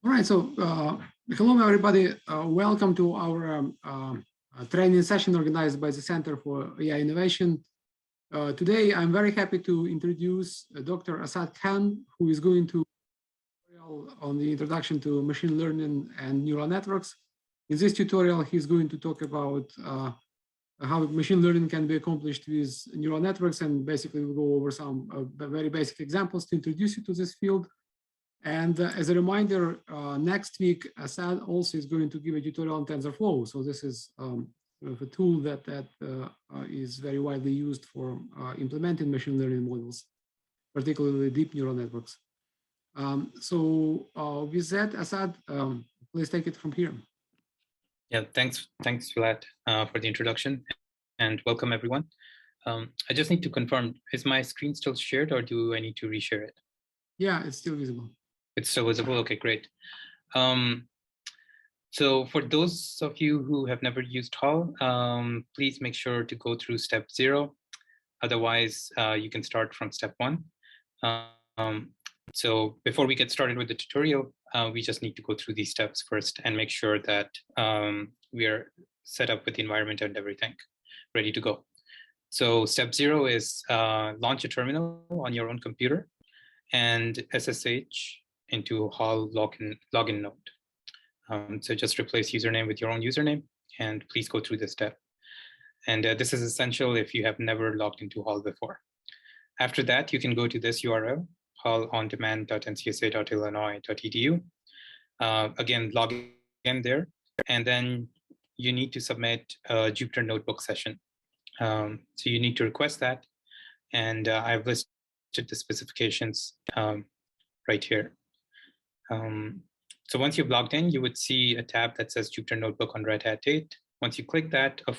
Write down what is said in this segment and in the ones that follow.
All right, so hello everybody. Welcome to our training session organized by the Center for AI Innovation. Today, I'm very happy to introduce Dr. Asad Khan, who is going to on the introduction to machine learning and neural networks. In this tutorial, he's going to talk about how machine learning can be accomplished with neural networks, and basically we'll go over some very basic examples to introduce you to this field. And as a reminder, next week, Asad also is going to give a tutorial on TensorFlow. So this is a tool that is very widely used for implementing machine learning models, particularly deep neural networks. With that, Asad, please take it from here. Yeah, thanks, Vlad, for the introduction, and welcome everyone. I just need to confirm: is my screen still shared, or do I need to reshare it? Yeah, it's still visible. It's still visible. Okay, great. So for those of you who have never used HAL, please make sure to go through step 0. Otherwise, you can start from step 1. So before we get started with the tutorial, we just need to go through these steps first and make sure that we are set up with the environment and everything ready to go. So step 0 is launch a terminal on your own computer and SSH into HAL login node. So just replace username with your own username, and please go through this step. And this is essential if you have never logged into HAL before. After that, you can go to this URL, halondemand.ncsa.illinois.edu. Again, log in there, and then you need to submit a Jupyter Notebook session. So you need to request that, and I've listed the specifications right here. So once you've logged in, you would see a tab that says Jupyter Notebook on Red Hat 8. Once you click that, a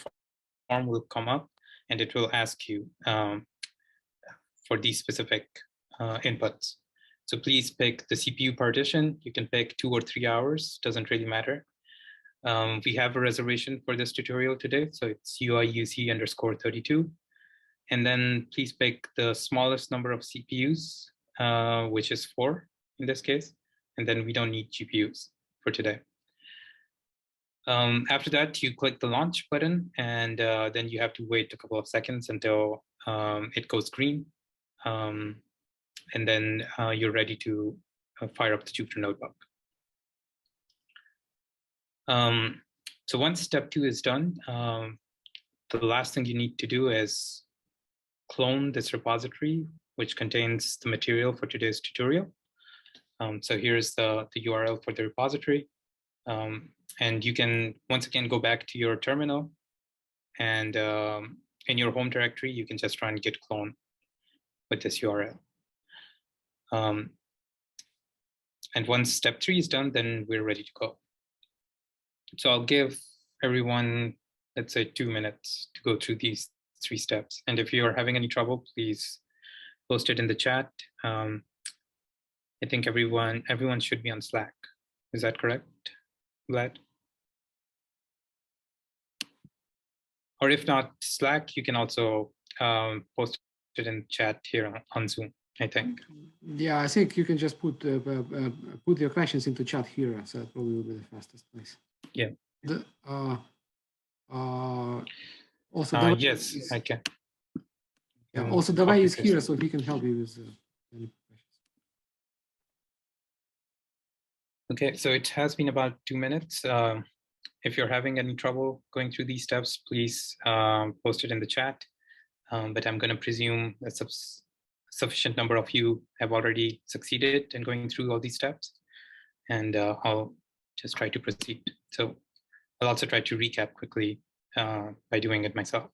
form will come up, and it will ask you for these specific inputs. So please pick the CPU partition. You can pick 2 or 3 hours, doesn't really matter. We have a reservation for this tutorial today, so it's UIUC_32. And then please pick the smallest number of CPUs, which is 4 in this case. And then we don't need GPUs for today. After that, you click the launch button, and then you have to wait a couple of seconds until it goes green. And then you're ready to fire up the Jupyter Notebook. So once step 2 is done, the last thing you need to do is clone this repository, which contains the material for today's tutorial. So here's the URL for the repository. And you can, once again, go back to your terminal, and in your home directory, you can just run git clone with this URL. And once step 3 is done, then we're ready to go. So I'll give everyone, let's say, 2 minutes to go through these 3 steps. And if you're having any trouble, please post it in the chat. I think everyone should be on Slack. Is that correct, Vlad? Or if not Slack, you can also post it in chat here on Zoom, I think. Yeah, I think you can just put your questions into chat here, so that probably will be the fastest place. Yeah. Also, yes, I can. Yeah. Also, Davai is here, so he can help you with any questions. Okay, so it has been about 2 minutes. If you're having any trouble going through these steps, please post it in the chat. But I'm going to presume a sufficient number of you have already succeeded in going through all these steps. And I'll just try to proceed. So I'll also try to recap quickly by doing it myself.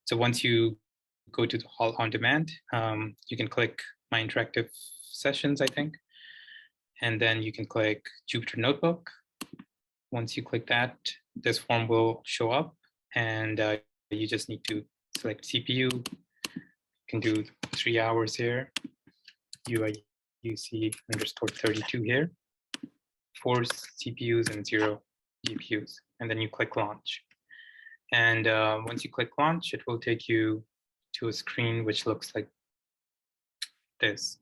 So once you go to the HAL on demand, you can click My Interactive Sessions, I think. And then you can click Jupyter Notebook. Once you click that, this form will show up, and you just need to select CPU. You can do 3 hours here, UIUC_32 here, 4 CPUs and 0 GPUs, and then you click launch. And once you click launch, it will take you to a screen which looks like this.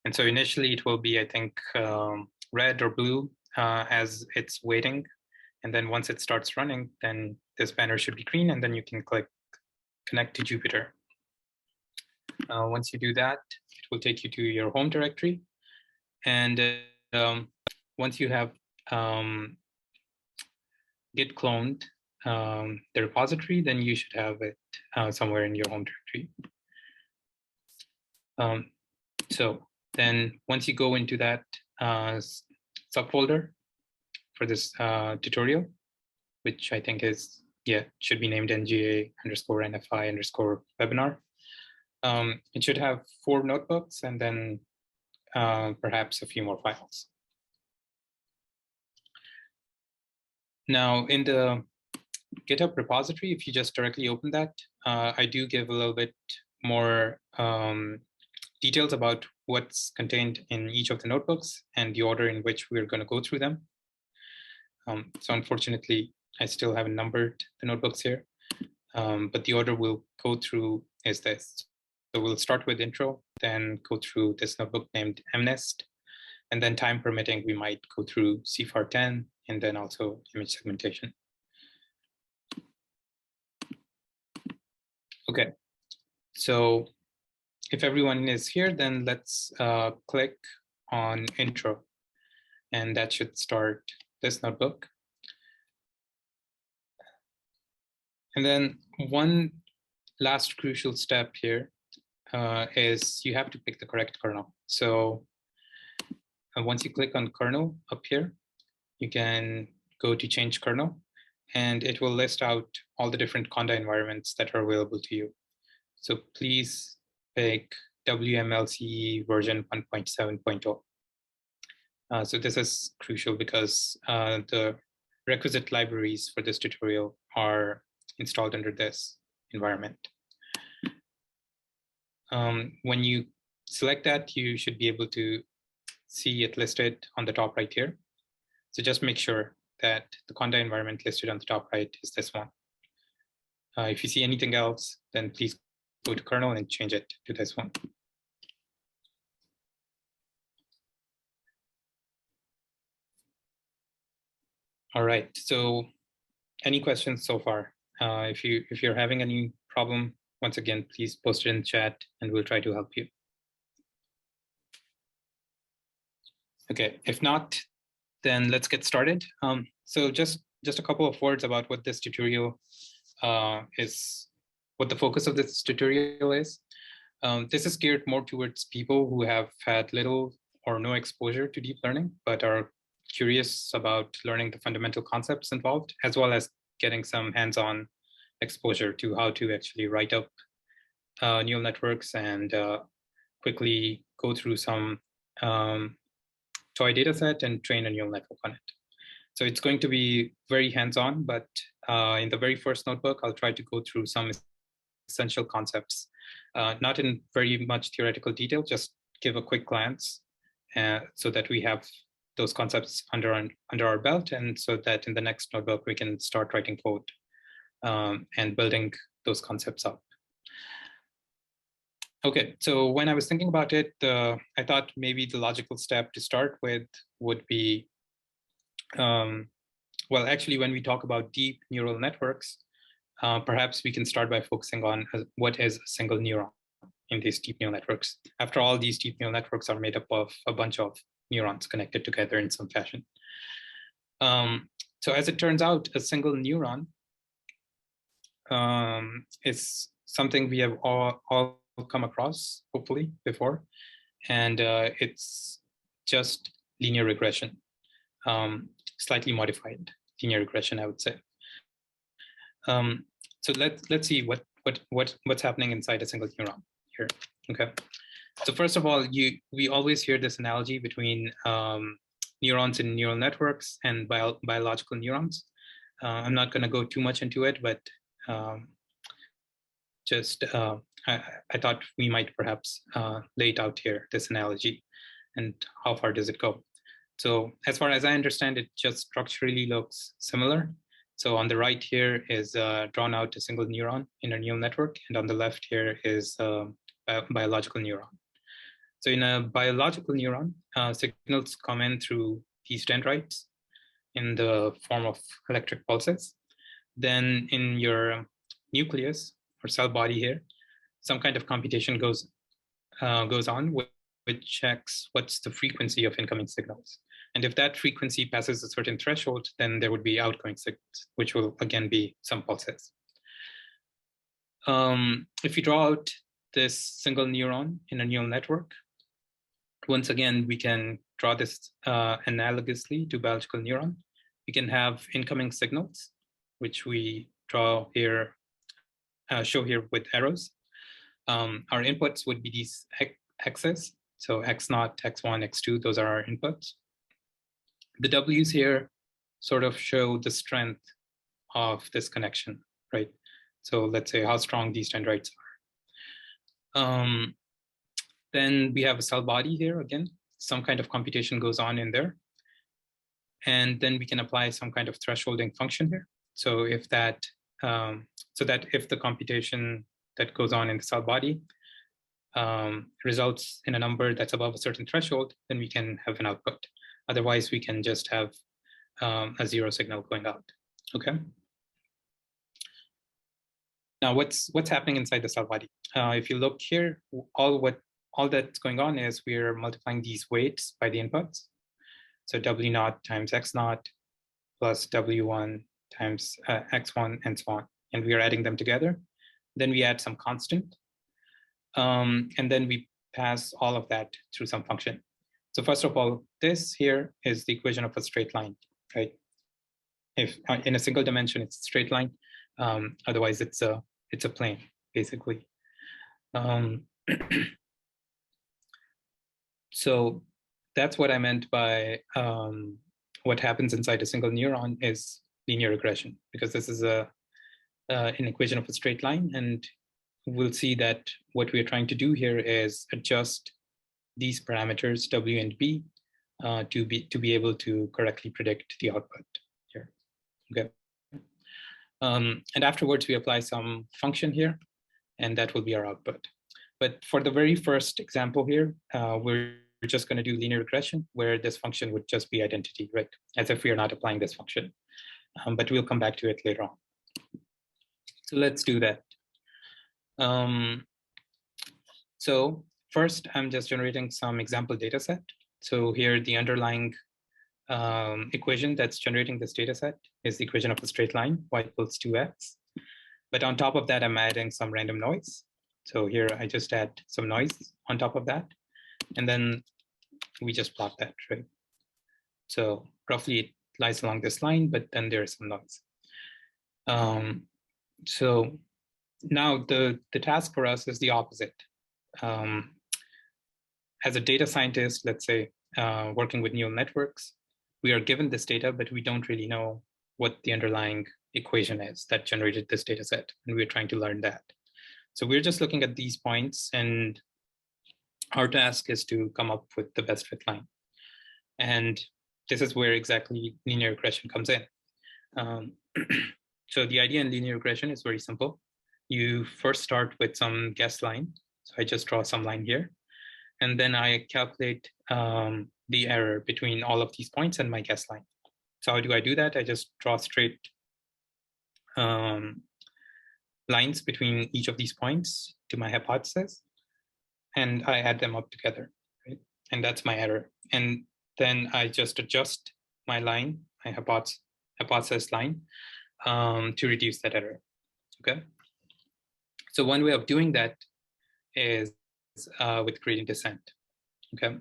And so initially it will be, I think, red or blue as it's waiting. And then once it starts running, then this banner should be green, and then you can click connect to Jupyter. Once you do that, it will take you to your home directory. And once you have git cloned the repository, then you should have it somewhere in your home directory. So then once you go into that subfolder for this tutorial, which I think is, should be named nga_nfi_webinar. It should have 4 notebooks and then perhaps a few more files. Now in the GitHub repository, if you just directly open that, I do give a little bit more details about what's contained in each of the notebooks and the order in which we're going to go through them. So unfortunately, I still haven't numbered the notebooks here, but the order we'll go through is this. So we'll start with intro, then go through this notebook named MNIST, and then time permitting, we might go through CFAR10 and then also image segmentation. Okay, so if everyone is here, then let's click on intro, and that should start this notebook. And then one last crucial step here is you have to pick the correct kernel. So once you click on kernel up here, you can go to change kernel, and it will list out all the different Conda environments that are available to you. So please pick WMLCE version 1.7.0. So this is crucial because the requisite libraries for this tutorial are installed under this environment. When you select that, you should be able to see it listed on the top right here. So just make sure that the Conda environment listed on the top right is this one. If you see anything else, then please go to kernel and change it to this one. All right, so any questions so far? If you're having any problem, once again, please post it in the chat and we'll try to help you. Okay, if not, then let's get started. So just a couple of words about what this tutorial is, what the focus of this tutorial is. This is geared more towards people who have had little or no exposure to deep learning, but are curious about learning the fundamental concepts involved, as well as getting some hands-on exposure to how to actually write up neural networks and quickly go through some toy data set and train a neural network on it. So it's going to be very hands-on, but in the very first notebook, I'll try to go through some essential concepts, not in very much theoretical detail, just give a quick glance so that we have those concepts under our belt, and so that in the next notebook, we can start writing code and building those concepts up. Okay, so when I was thinking about it, I thought maybe the logical step to start with would be, well, actually, when we talk about deep neural networks, perhaps we can start by focusing on what is a single neuron in these deep neural networks. After all, these deep neural networks are made up of a bunch of neurons connected together in some fashion. So as it turns out, a single neuron is something we have all come across, hopefully, before. And it's just linear regression, slightly modified linear regression, I would say. So let's see what's happening inside a single neuron here. Okay. So first of all, we always hear this analogy between neurons in neural networks and biological neurons. I'm not going to go too much into it, but I thought we might perhaps lay it out here, this analogy, and how far does it go. So as far as I understand, it just structurally looks similar. So on the right here is drawn out a single neuron in a neural network, and on the left here is a biological neuron. So in a biological neuron, signals come in through these dendrites in the form of electric pulses. Then in your nucleus or cell body here, some kind of computation goes on, which checks what's the frequency of incoming signals. And if that frequency passes a certain threshold, then there would be outgoing signals, which will again be some pulses. If you draw out this single neuron in a neural network, once again, we can draw this analogously to biological neuron. We can have incoming signals, which we draw here, show here with arrows. Our inputs would be these x's. So x0, x1, x2, those are our inputs. The W's here sort of show the strength of this connection, right? So let's say how strong these dendrites are. Then we have a cell body here again. Some kind of computation goes on in there. And then we can apply some kind of thresholding function here. So if that, if the computation that goes on in the cell body results in a number that's above a certain threshold, then we can have an output. Otherwise, we can just have a zero signal going out. Okay. Now, what's happening inside the cell body? If you look here, all that's going on is we're multiplying these weights by the inputs. So W0 times X0 plus W1 times X1 and so on. And we are adding them together. Then we add some constant. And then we pass all of that through some function. So first of all, this here is the equation of a straight line, right? If in a single dimension, it's a straight line. Otherwise, it's a plane, basically. So that's what I meant by what happens inside a single neuron is linear regression, because this is an equation of a straight line. And we'll see that what we're trying to do here is adjust these parameters, W and B, to be able to correctly predict the output here. Okay. And afterwards, we apply some function here, and that will be our output. But for the very first example here, we're just going to do linear regression, where this function would just be identity, right? As if we are not applying this function. But we'll come back to it later on. So let's do that. So first, I'm just generating some example data set. So here, the underlying equation that's generating this data set is the equation of a straight line, y equals 2x. But on top of that, I'm adding some random noise. So here, I just add some noise on top of that. And then we just plot that, right? So roughly it lies along this line, but then there's some noise. So now the task for us is the opposite. As a data scientist, let's say, working with neural networks, we are given this data, but we don't really know what the underlying equation is that generated this data set. And we're trying to learn that. So we're just looking at these points, and our task is to come up with the best fit line. And this is where exactly linear regression comes in. So the idea in linear regression is very simple. You first start with some guess line. So I just draw some line here. And then I calculate the error between all of these points and my guess line. So how do I do that? I just draw straight lines between each of these points to my hypothesis, and I add them up together, right? And that's my error. And then I just adjust my line, my hypothesis line, to reduce that error, okay? So one way of doing that is with gradient descent, okay?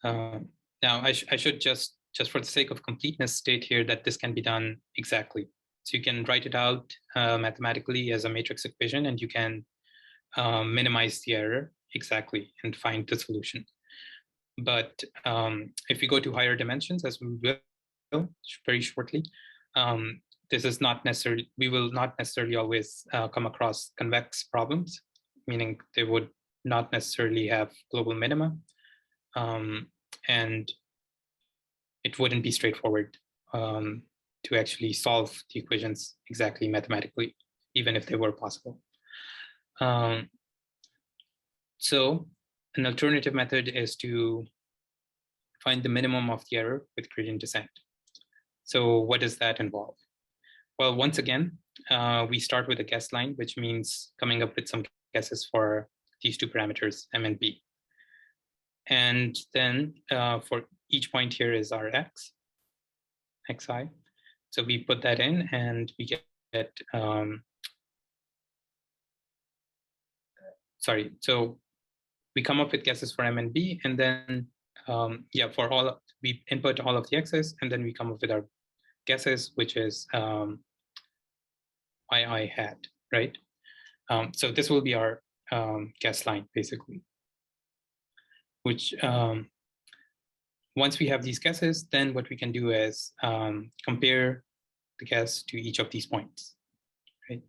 Now I should just for the sake of completeness state here that this can be done exactly. So you can write it out mathematically as a matrix equation, and you can minimize the error exactly and find the solution. But if we go to higher dimensions, as we will very shortly, this is not necessarily, we will not necessarily always come across convex problems, meaning they would not necessarily have global minima. And it wouldn't be straightforward to actually solve the equations exactly mathematically, even if they were possible. So An alternative method is to find the minimum of the error with gradient descent. So what does that involve? Well, once again, we start with a guess line, which means coming up with some guesses for these two parameters, m and b. And then for each point here is our xi. So we put that in and we get, so we come up with guesses for m and b, and then we input all of the x's, and then we come up with our guesses, which is yi hat, right? So this will be our guess line, basically, which once we have these guesses, then what we can do is compare the guess to each of these points, right?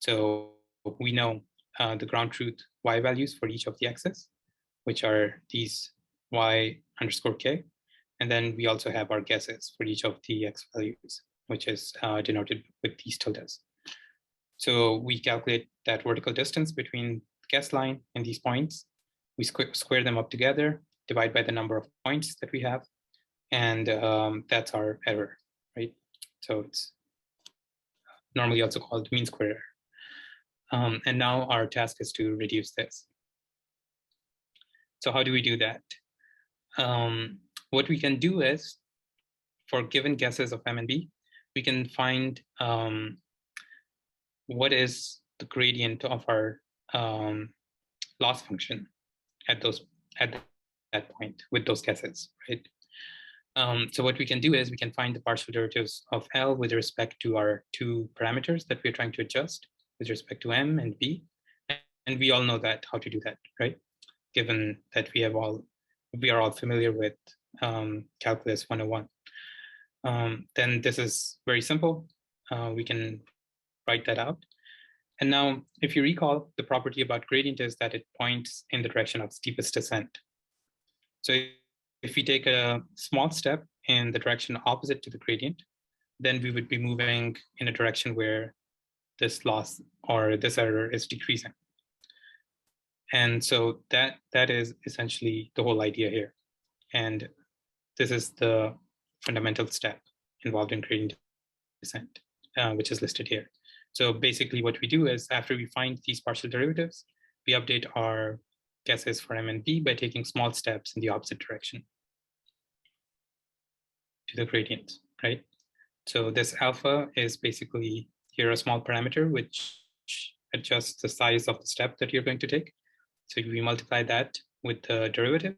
So we know the ground truth y values for each of the x's, which are these y_k. And then we also have our guesses for each of the x values, which is denoted with these tildes. So we calculate that vertical distance between the guess line and these points. We square them up together, divide by the number of points that we have, and that's our error, right? So it's normally also called mean square error. And now our task is to reduce this. So how do we do that? What we can do is, for given guesses of m and b, we can find what is the gradient of our loss function at that point with those guesses, right? So what we can do is we can find the partial derivatives of L with respect to our two parameters that we're trying to adjust with respect to M and B. And we all know that how to do that, right? Given that we are all familiar with Calculus 101. Then this is very simple. We can write that out. And now, if you recall, the property about gradient is that it points in the direction of steepest descent. So if we take a small step in the direction opposite to the gradient, then we would be moving in a direction where this loss or this error is decreasing. And so that is essentially the whole idea here. And this is the fundamental step involved in gradient descent, which is listed here. So basically what we do is, after we find these partial derivatives, we update our guesses for m and b by taking small steps in the opposite direction to the gradient, right? So this alpha is basically here a small parameter which adjusts the size of the step that you're going to take. So we multiply that with the derivatives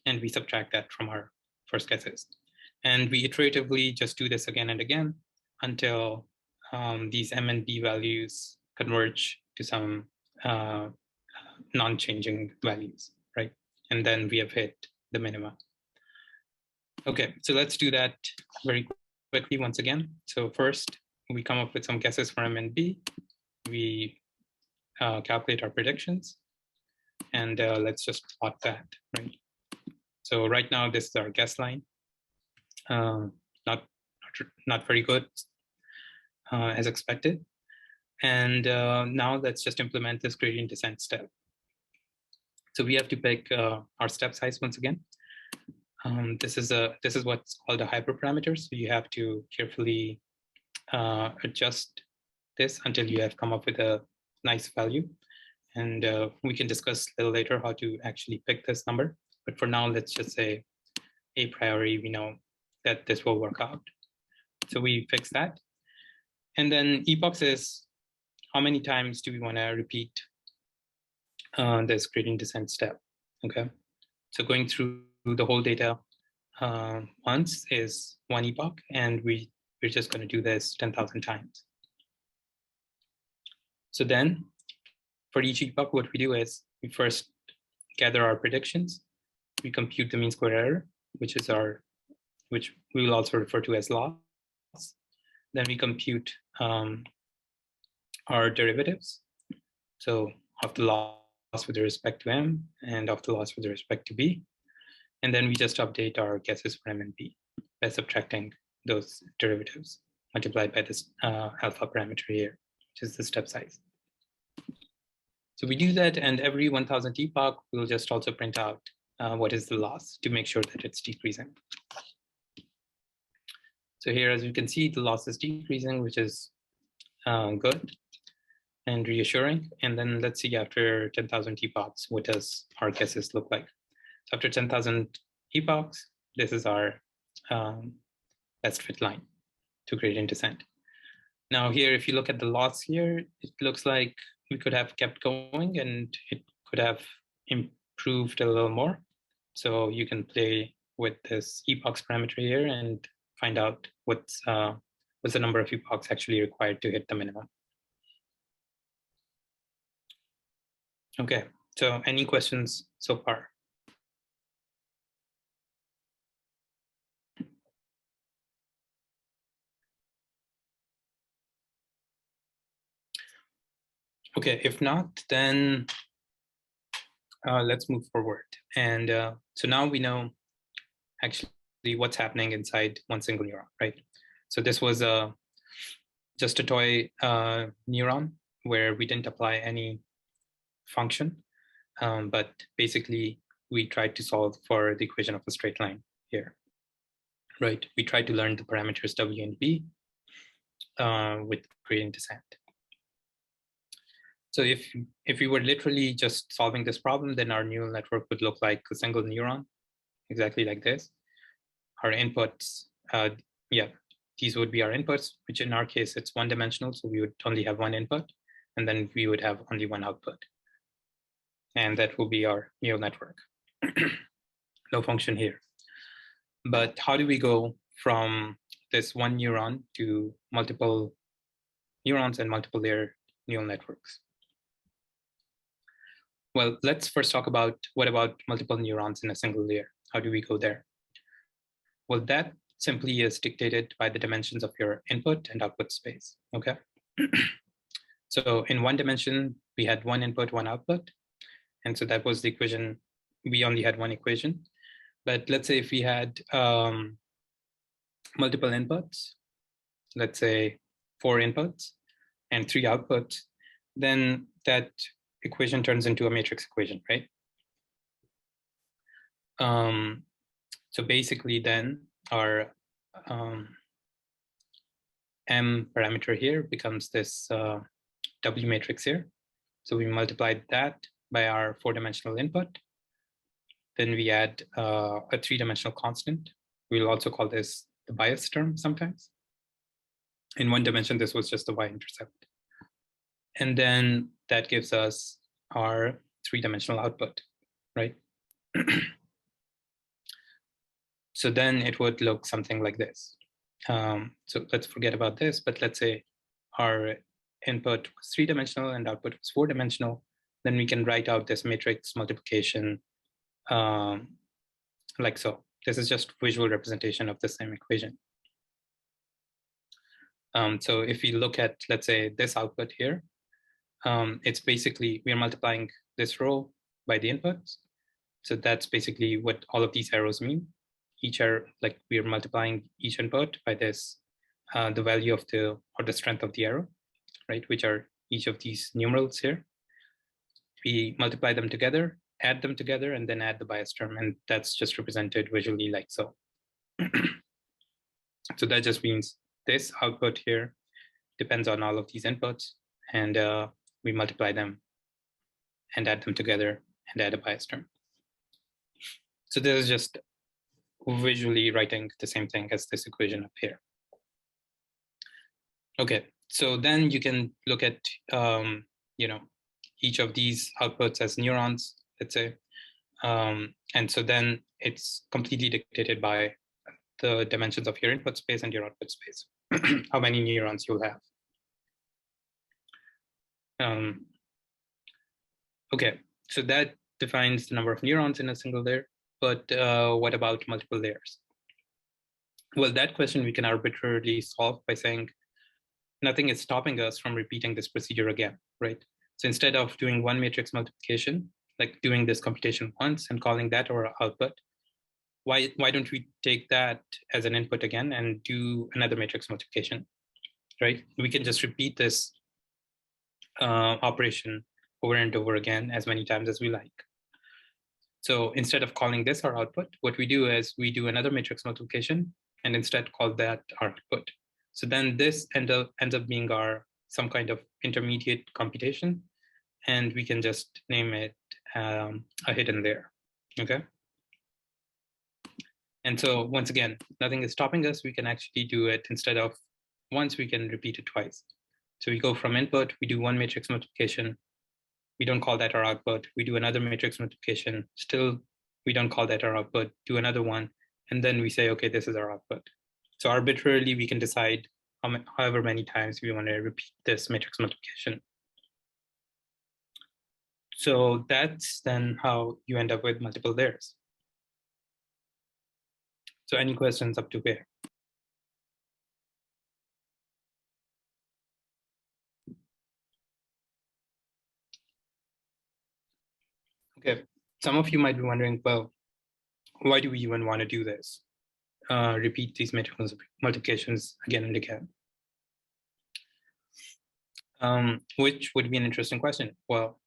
and we subtract that from our first guesses. And we iteratively just do this again and again until these m and b values converge to some non-changing values, right? And then we have hit the minima. Okay, so let's do that very quickly once again. So first, we come up with some guesses for m and b. We calculate our predictions, and let's just plot that, right? So right now, this is our guess line. Not very good, as expected. And now let's just implement this gradient descent step. So we have to pick our step size once again. This is what's called a hyperparameter. So you have to carefully adjust this until you have come up with a nice value. And we can discuss a little later how to actually pick this number. But for now, let's just say a priori, we know that this will work out. So we fix that. And then epochs is how many times do we want to repeat this gradient descent step, okay? So going through the whole data once is one epoch, and we're just going to do this 10,000 times. So then for each epoch, what we do is we first gather our predictions. We compute the mean square error, which we will also refer to as loss. Then we compute our derivatives. So of the loss with respect to m and of the loss with respect to b. And then we just update our guesses for m and b by subtracting those derivatives multiplied by this alpha parameter here, which is the step size. So we do that, and every 1000 epoch, we'll just also print out what is the loss to make sure that it's decreasing. So here, as you can see, the loss is decreasing, which is good and reassuring. And then let's see after 10,000 epochs, what does our guesses look like? So after 10,000 epochs, this is our best fit line to gradient descent. Now here, if you look at the loss here, it looks like we could have kept going and it could have improved a little more. So you can play with this epochs parameter here and find out what's the number of epochs actually required to hit the minimum. Okay, so any questions so far? Okay, if not, then let's move forward. And so now we know actually what's happening inside one single neuron, right? So this was just a toy neuron where we didn't apply any function, but basically we tried to solve for the equation of a straight line here, right? We tried to learn the parameters W and B with gradient descent. So if we were literally just solving this problem, then our neural network would look like a single neuron, exactly like this. Our inputs, these would be our inputs, which in our case, it's one-dimensional, so we would only have one input, and then we would have only one output. And that will be our neural network. No function here. But how do we go from this one neuron to multiple neurons and multiple layer neural networks? Well, let's first talk about what about multiple neurons in a single layer? How do we go there? Well, that simply is dictated by the dimensions of your input and output space, okay? So in one dimension, we had one input, one output. And so that was the equation. We only had one equation. But let's say if we had multiple inputs, let's say 4 inputs and 3 outputs, then that equation turns into a matrix equation, right? So basically then our M parameter here becomes this W matrix here. So we multiplied that by our 4-dimensional input. Then we add a 3-dimensional constant. We'll also call this the bias term sometimes. In one dimension, this was just the y-intercept. And then that gives us our 3-dimensional output, right? So then it would look something like this. So let's forget about this, but let's say our input was 3-dimensional and output was 4-dimensional. Then we can write out this matrix multiplication like so. This is just visual representation of the same equation. So if we look at, let's say, this output here, it's basically, we are multiplying this row by the inputs. So that's basically what all of these arrows mean. Each arrow, like we are multiplying each input by this, the value of the, or the strength of the arrow, right? Which are each of these numerals here. We multiply them together, add them together, and then add the bias term. And that's just represented visually like so. So that just means this output here depends on all of these inputs, and we multiply them and add them together and add a bias term. So this is just visually writing the same thing as this equation up here. Okay, so then you can look at each of these outputs as neurons, let's say. And so then it's completely dictated by the dimensions of your input space and your output space, how many neurons you'll have. Okay, so that defines the number of neurons in a single layer, but what about multiple layers? Well, that question we can arbitrarily solve by saying nothing is stopping us from repeating this procedure again, right? So instead of doing one matrix multiplication, like doing this computation once and calling that our output, why don't we take that as an input again and do another matrix multiplication, right? We can just repeat this operation over and over again as many times as we like. So instead of calling this our output, what we do is we do another matrix multiplication and instead call that our output. So then this ends up being some kind of intermediate computation, and we can just name it a hidden layer, okay? And so once again, nothing is stopping us. We can actually do it instead of once, we can repeat it twice. So we go from input, we do one matrix multiplication. We don't call that our output. We do another matrix multiplication. Still, we don't call that our output, do another one. And then we say, okay, this is our output. So arbitrarily, we can decide however many times we want to repeat this matrix multiplication. So that's then how you end up with multiple layers. So any questions up to here? Okay, some of you might be wondering, well, why do we even want to do this? Repeat these matrix multiplications again and again. Which would be an interesting question. Well,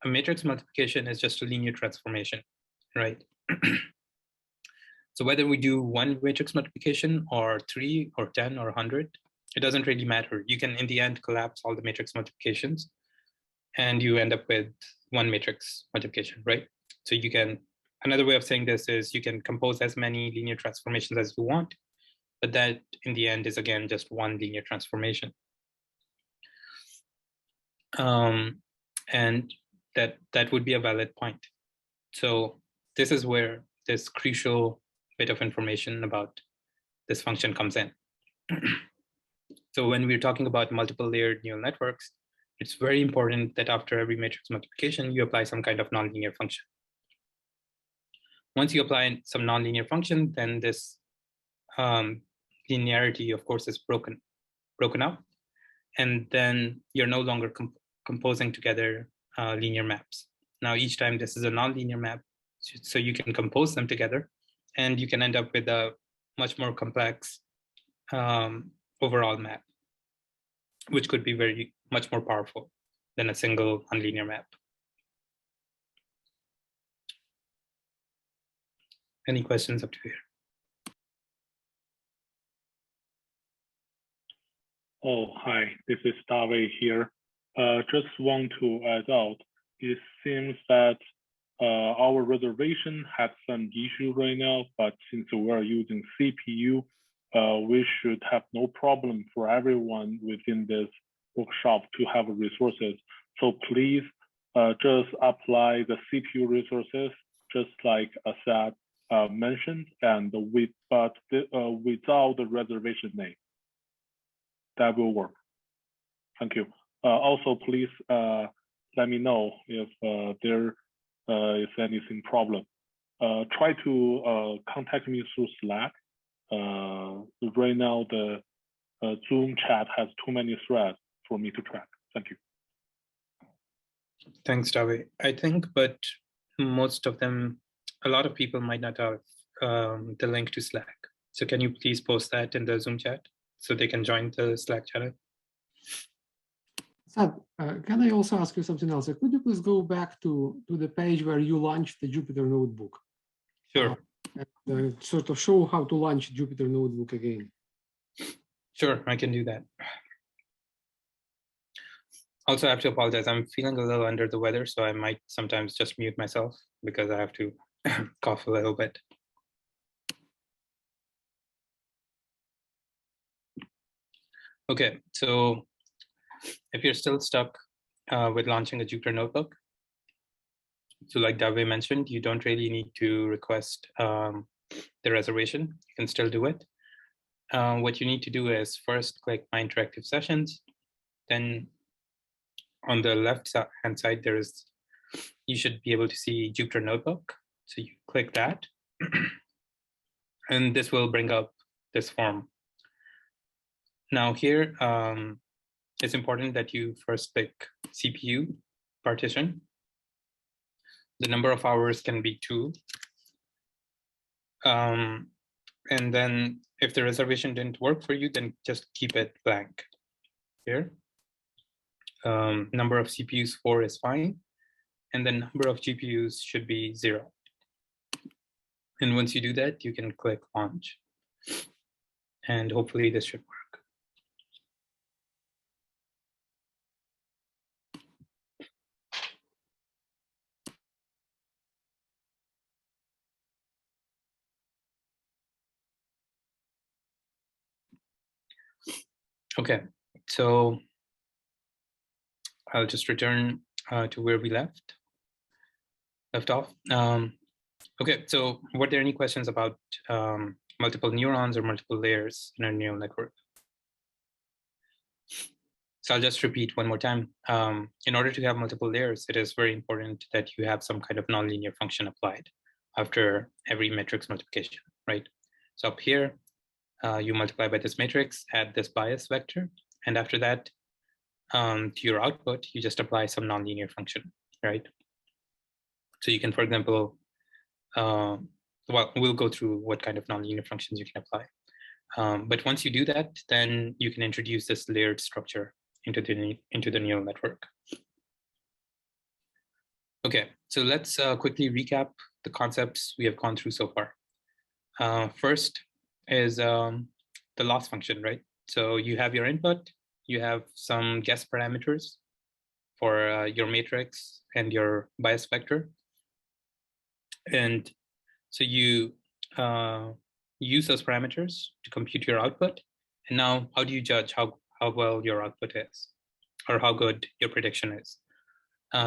a matrix multiplication is just a linear transformation, right? So whether we do one matrix multiplication or 3 or 10 or 100, it doesn't really matter. You can, in the end, collapse all the matrix multiplications and you end up with one matrix multiplication, right? So you can, another way of saying this is you can compose as many linear transformations as you want, but that in the end is again just one linear transformation. And that would be a valid point. So this is where this crucial bit of information about this function comes in. So when we're talking about multiple layered neural networks, it's very important that after every matrix multiplication, you apply some kind of nonlinear function. Once you apply some nonlinear function, then this linearity, of course, is broken up. And then you're no longer composing together linear maps. Now, each time this is a nonlinear map, so you can compose them together, and you can end up with a much more complex overall map, which could be much more powerful than a single nonlinear map. Any questions up to here? Oh, hi, this is David here. Just want to add out, it seems that our reservation has some issue right now, but since we're using CPU, we should have no problem for everyone within this workshop to have resources. So please just apply the CPU resources, just like Asad mentioned, and without the reservation name. That will work. Thank you. Also, please let me know if there is anything problem. Try to contact me through Slack. Right now, the Zoom chat has too many threads for me to track. Thank you. Thanks, David. I think, but most of them, a lot of people might not have the link to Slack. So can you please post that in the Zoom chat so they can join the Slack channel? Sad, can I also ask you something else? Could you please go back to the page where you launched the Jupyter Notebook? Sure. And sort of show how to launch Jupyter Notebook again. Sure, I can do that. Also, I have to apologize. I'm feeling a little under the weather, so I might sometimes just mute myself because I have to cough a little bit. Okay, so if you're still stuck with launching a Jupyter Notebook, so like David mentioned, you don't really need to request the reservation. You can still do it. What you need to do is first click My Interactive Sessions. Then on the left-hand side, you should be able to see Jupyter Notebook. So you click that, and this will bring up this form. Now here, it's important that you first pick CPU partition. The number of hours can be 2. And then if the reservation didn't work for you, then just keep it blank here. number of CPUs 4 is fine, and then number of GPUs should be 0. And once you do that, you can click launch, and hopefully this should work. Okay, so I'll just return to where we left off. Okay, so were there any questions about multiple neurons or multiple layers in a neural network? So I'll just repeat one more time. In order to have multiple layers, it is very important that you have some kind of nonlinear function applied after every matrix multiplication, right? So up here, you multiply by this matrix, add this bias vector, and after that, to your output, you just apply some nonlinear function, right? So you can, for example, well, we'll go through what kind of nonlinear functions you can apply. But once you do that, then you can introduce this layered structure into the neural network. Okay, so let's quickly recap the concepts we have gone through so far. First is the loss function, right? So you have your input, you have some guess parameters for your matrix and your bias vector. And so you use those parameters to compute your output. And now how do you judge how well your output is or how good your prediction is?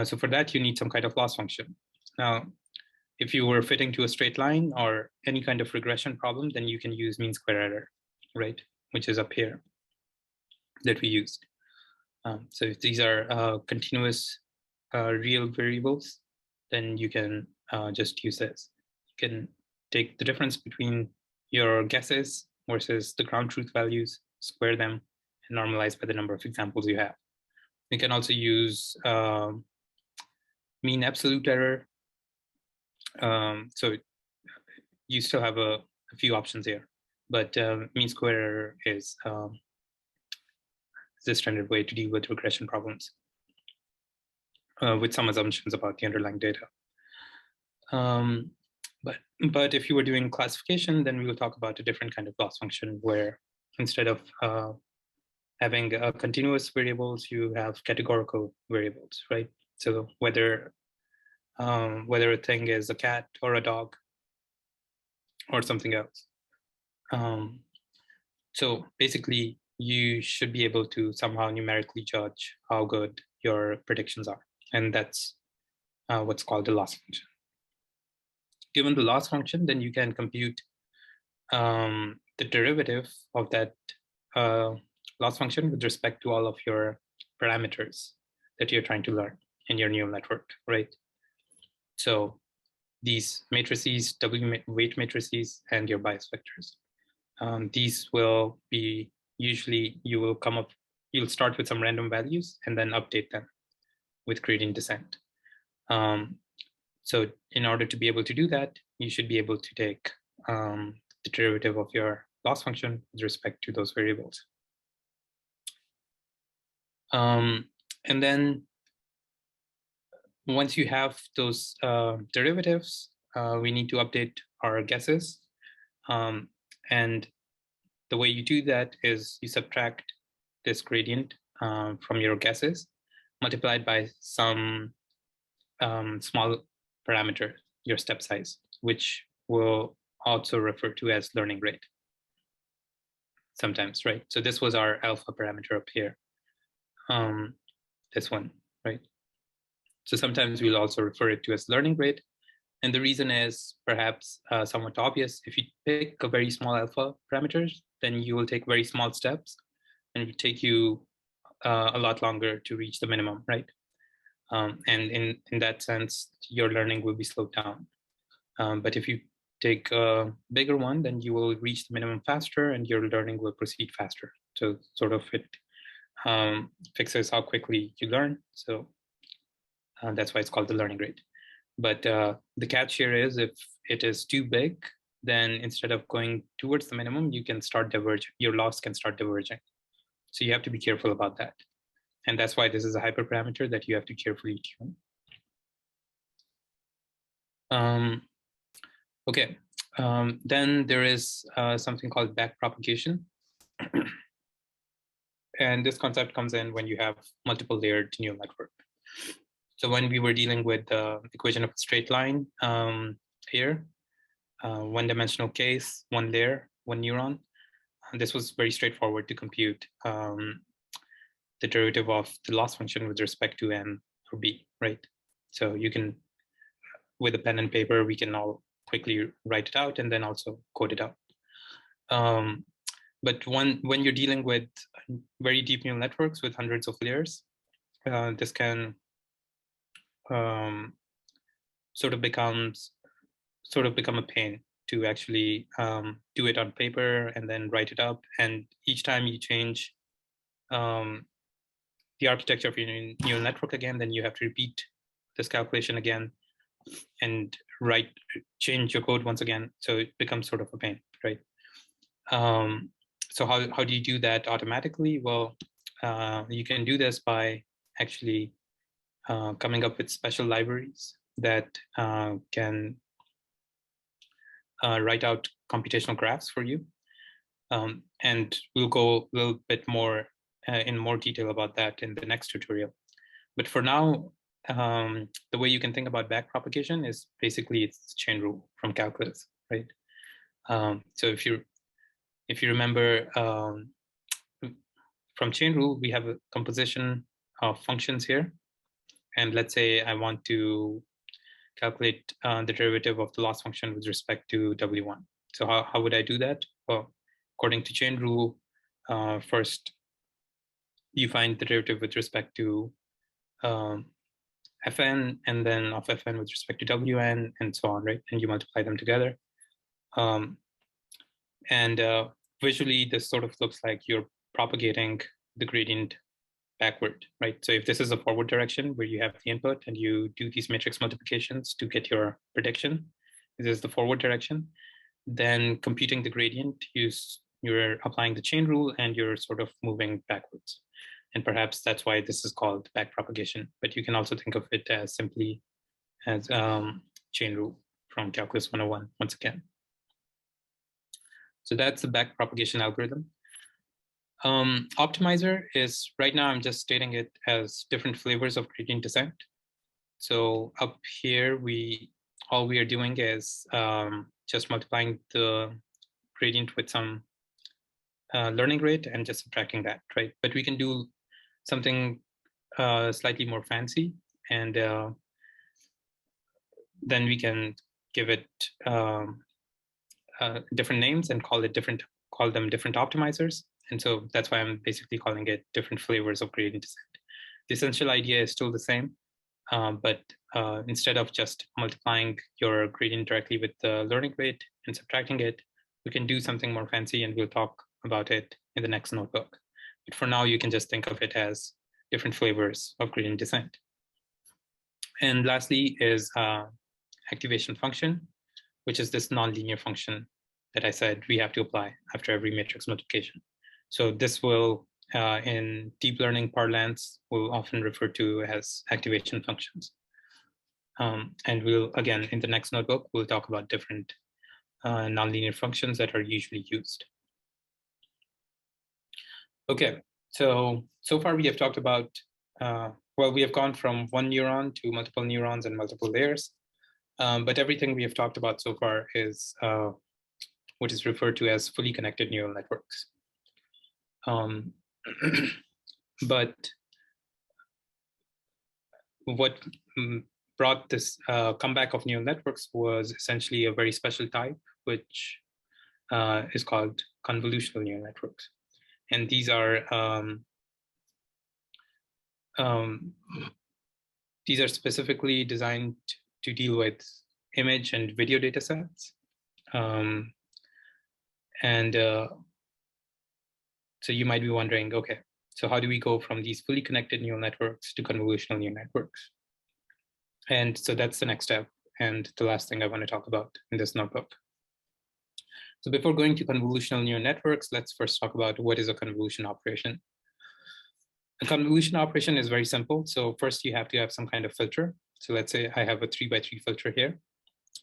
So for that, you need some kind of loss function. Now, if you were fitting to a straight line or any kind of regression problem, then you can use mean square error, right? Which is up here that we used. So if these are continuous real variables, then you can just use this. You can take the difference between your guesses versus the ground truth values, square them, and normalize by the number of examples you have. You can also use mean absolute error. So you still have a few options here, but mean square error is the standard way to deal with regression problems with some assumptions about the underlying data. But if you were doing classification, then we will talk about a different kind of loss function where instead of having continuous variables, you have categorical variables, right? So whether a thing is a cat or a dog or something else. So basically, you should be able to somehow numerically judge how good your predictions are. And that's what's called the loss function. Given the loss function, then you can compute the derivative of that loss function with respect to all of your parameters that you're trying to learn in your neural network, right? So these matrices, W weight matrices, and your bias vectors. These will be usually you'll start with some random values and then update them with gradient descent. So in order to be able to do that, you should be able to take the derivative of your loss function with respect to those variables. And then once you have those derivatives, we need to update our guesses. And the way you do that is you subtract this gradient from your guesses, multiplied by some small parameter, your step size, which will also refer to as learning rate sometimes, right? So this was our alpha parameter up here, this one, right? So sometimes we'll also refer it to as learning rate. And the reason is perhaps somewhat obvious. If you pick a very small alpha parameters, then you will take very small steps and it will take you a lot longer to reach the minimum, right? And in that sense, your learning will be slowed down. But if you take a bigger one, then you will reach the minimum faster and your learning will proceed faster. So sort of it fixes how quickly you learn. So that's why it's called the learning rate. But the catch here is if it is too big, then instead of going towards the minimum, you can start diverging. Your loss can start diverging. So you have to be careful about that. And that's why this is a hyperparameter that you have to carefully tune. Okay, then there is something called backpropagation. And this concept comes in when you have multiple layered neural network. So when we were dealing with the equation of a straight line here, one-dimensional case, one layer, one neuron, this was very straightforward to compute the derivative of the loss function with respect to n or b, right? So you can, with a pen and paper, we can all quickly write it out and then also code it out. But when you're dealing with very deep neural networks with hundreds of layers, this can sort of become a pain to actually do it on paper and then write it up. And each time you change the architecture of your neural network again, then you have to repeat this calculation again and change your code once again. So it becomes sort of a pain, right? So how do you do that automatically? Well, you can do this by actually coming up with special libraries that can write out computational graphs for you. And we'll go a little bit more in more detail about that in the next tutorial. But for now, the way you can think about backpropagation is basically it's chain rule from calculus, right? So if you remember from chain rule, we have a composition of functions here. And let's say I want to calculate the derivative of the loss function with respect to W1. So how would I do that? Well, according to chain rule, first you find the derivative with respect to Fn, and then of Fn with respect to Wn, and so on, right? And you multiply them together. Visually, this sort of looks like you're propagating the gradient backward, right? So if this is a forward direction where you have the input and you do these matrix multiplications to get your prediction, this is the forward direction, then computing the gradient, you're applying the chain rule and you're sort of moving backwards. And perhaps that's why this is called backpropagation, but you can also think of it as simply as chain rule from Calculus 101 once again. So that's the backpropagation algorithm. Optimizer is, right now I'm just stating it as different flavors of gradient descent. So up here, all we are doing is just multiplying the gradient with some learning rate and just subtracting that, right? But we can do something slightly more fancy, and then we can give it different names and call them different optimizers. And so that's why I'm basically calling it different flavors of gradient descent. The essential idea is still the same, but instead of just multiplying your gradient directly with the learning rate and subtracting it, we can do something more fancy, and we'll talk about it in the next notebook. But for now, you can just think of it as different flavors of gradient descent. And lastly is activation function, which is this nonlinear function that I said we have to apply after every matrix multiplication. So this will, in deep learning parlance, we'll often refer to as activation functions. And we'll, again, in the next notebook, we'll talk about different nonlinear functions that are usually used. Okay, so far we have talked about, well, we have gone from one neuron to multiple neurons and multiple layers. But everything we have talked about so far is what is referred to as fully connected neural networks. But what brought this comeback of neural networks was essentially a very special type, which is called convolutional neural networks. And these are specifically designed to deal with image and video data sets. So you might be wondering, okay, so how do we go from these fully connected neural networks to convolutional neural networks? And so that's the next step and the last thing I want to talk about in this notebook. So before going to convolutional neural networks, let's first talk about what is a convolution operation. A convolution operation is very simple. So first you have to have some kind of filter. So let's say I have a 3x3 filter here.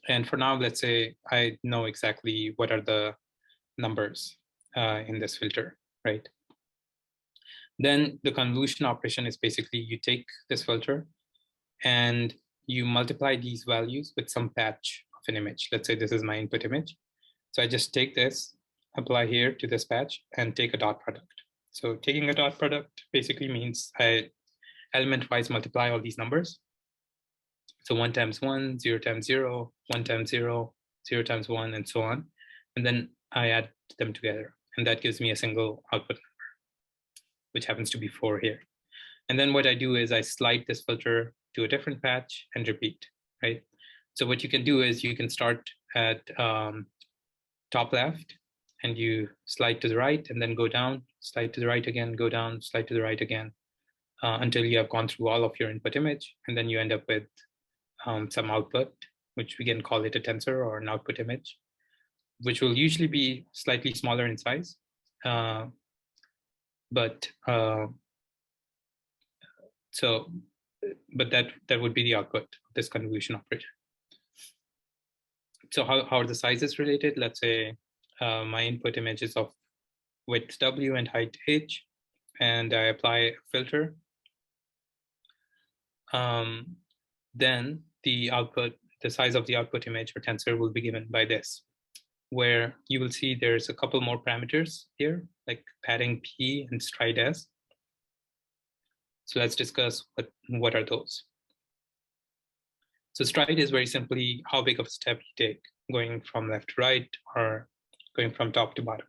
And for now, let's say I know exactly what are the numbers in this filter, right? Then the convolution operation is basically you take this filter and you multiply these values with some patch of an image. Let's say this is my input image. So I just take this, apply here to this patch, and take a dot product. So taking a dot product basically means I element-wise multiply all these numbers. So 1 times 1, 0 times 0, 1 times 0, 0 times 1, and so on. And then I add them together. And that gives me a single output number, which happens to be 4 here. And then what I do is I slide this filter to a different patch and repeat, right? So what you can do is you can start at top left, and you slide to the right, and then go down, slide to the right again, go down, slide to the right again, until you have gone through all of your input image. And then you end up with some output, which we can call it a tensor or an output image, which will usually be slightly smaller in size. But that would be the output of this convolution operator. So how are the sizes related? Let's say my input image is of width W and height H, and I apply a filter. Then the output, the size of the output image or tensor will be given by this, where you will see there's a couple more parameters here, like padding P and stride S. So let's discuss what are those. So stride is very simply how big of a step you take, going from left to right or going from top to bottom.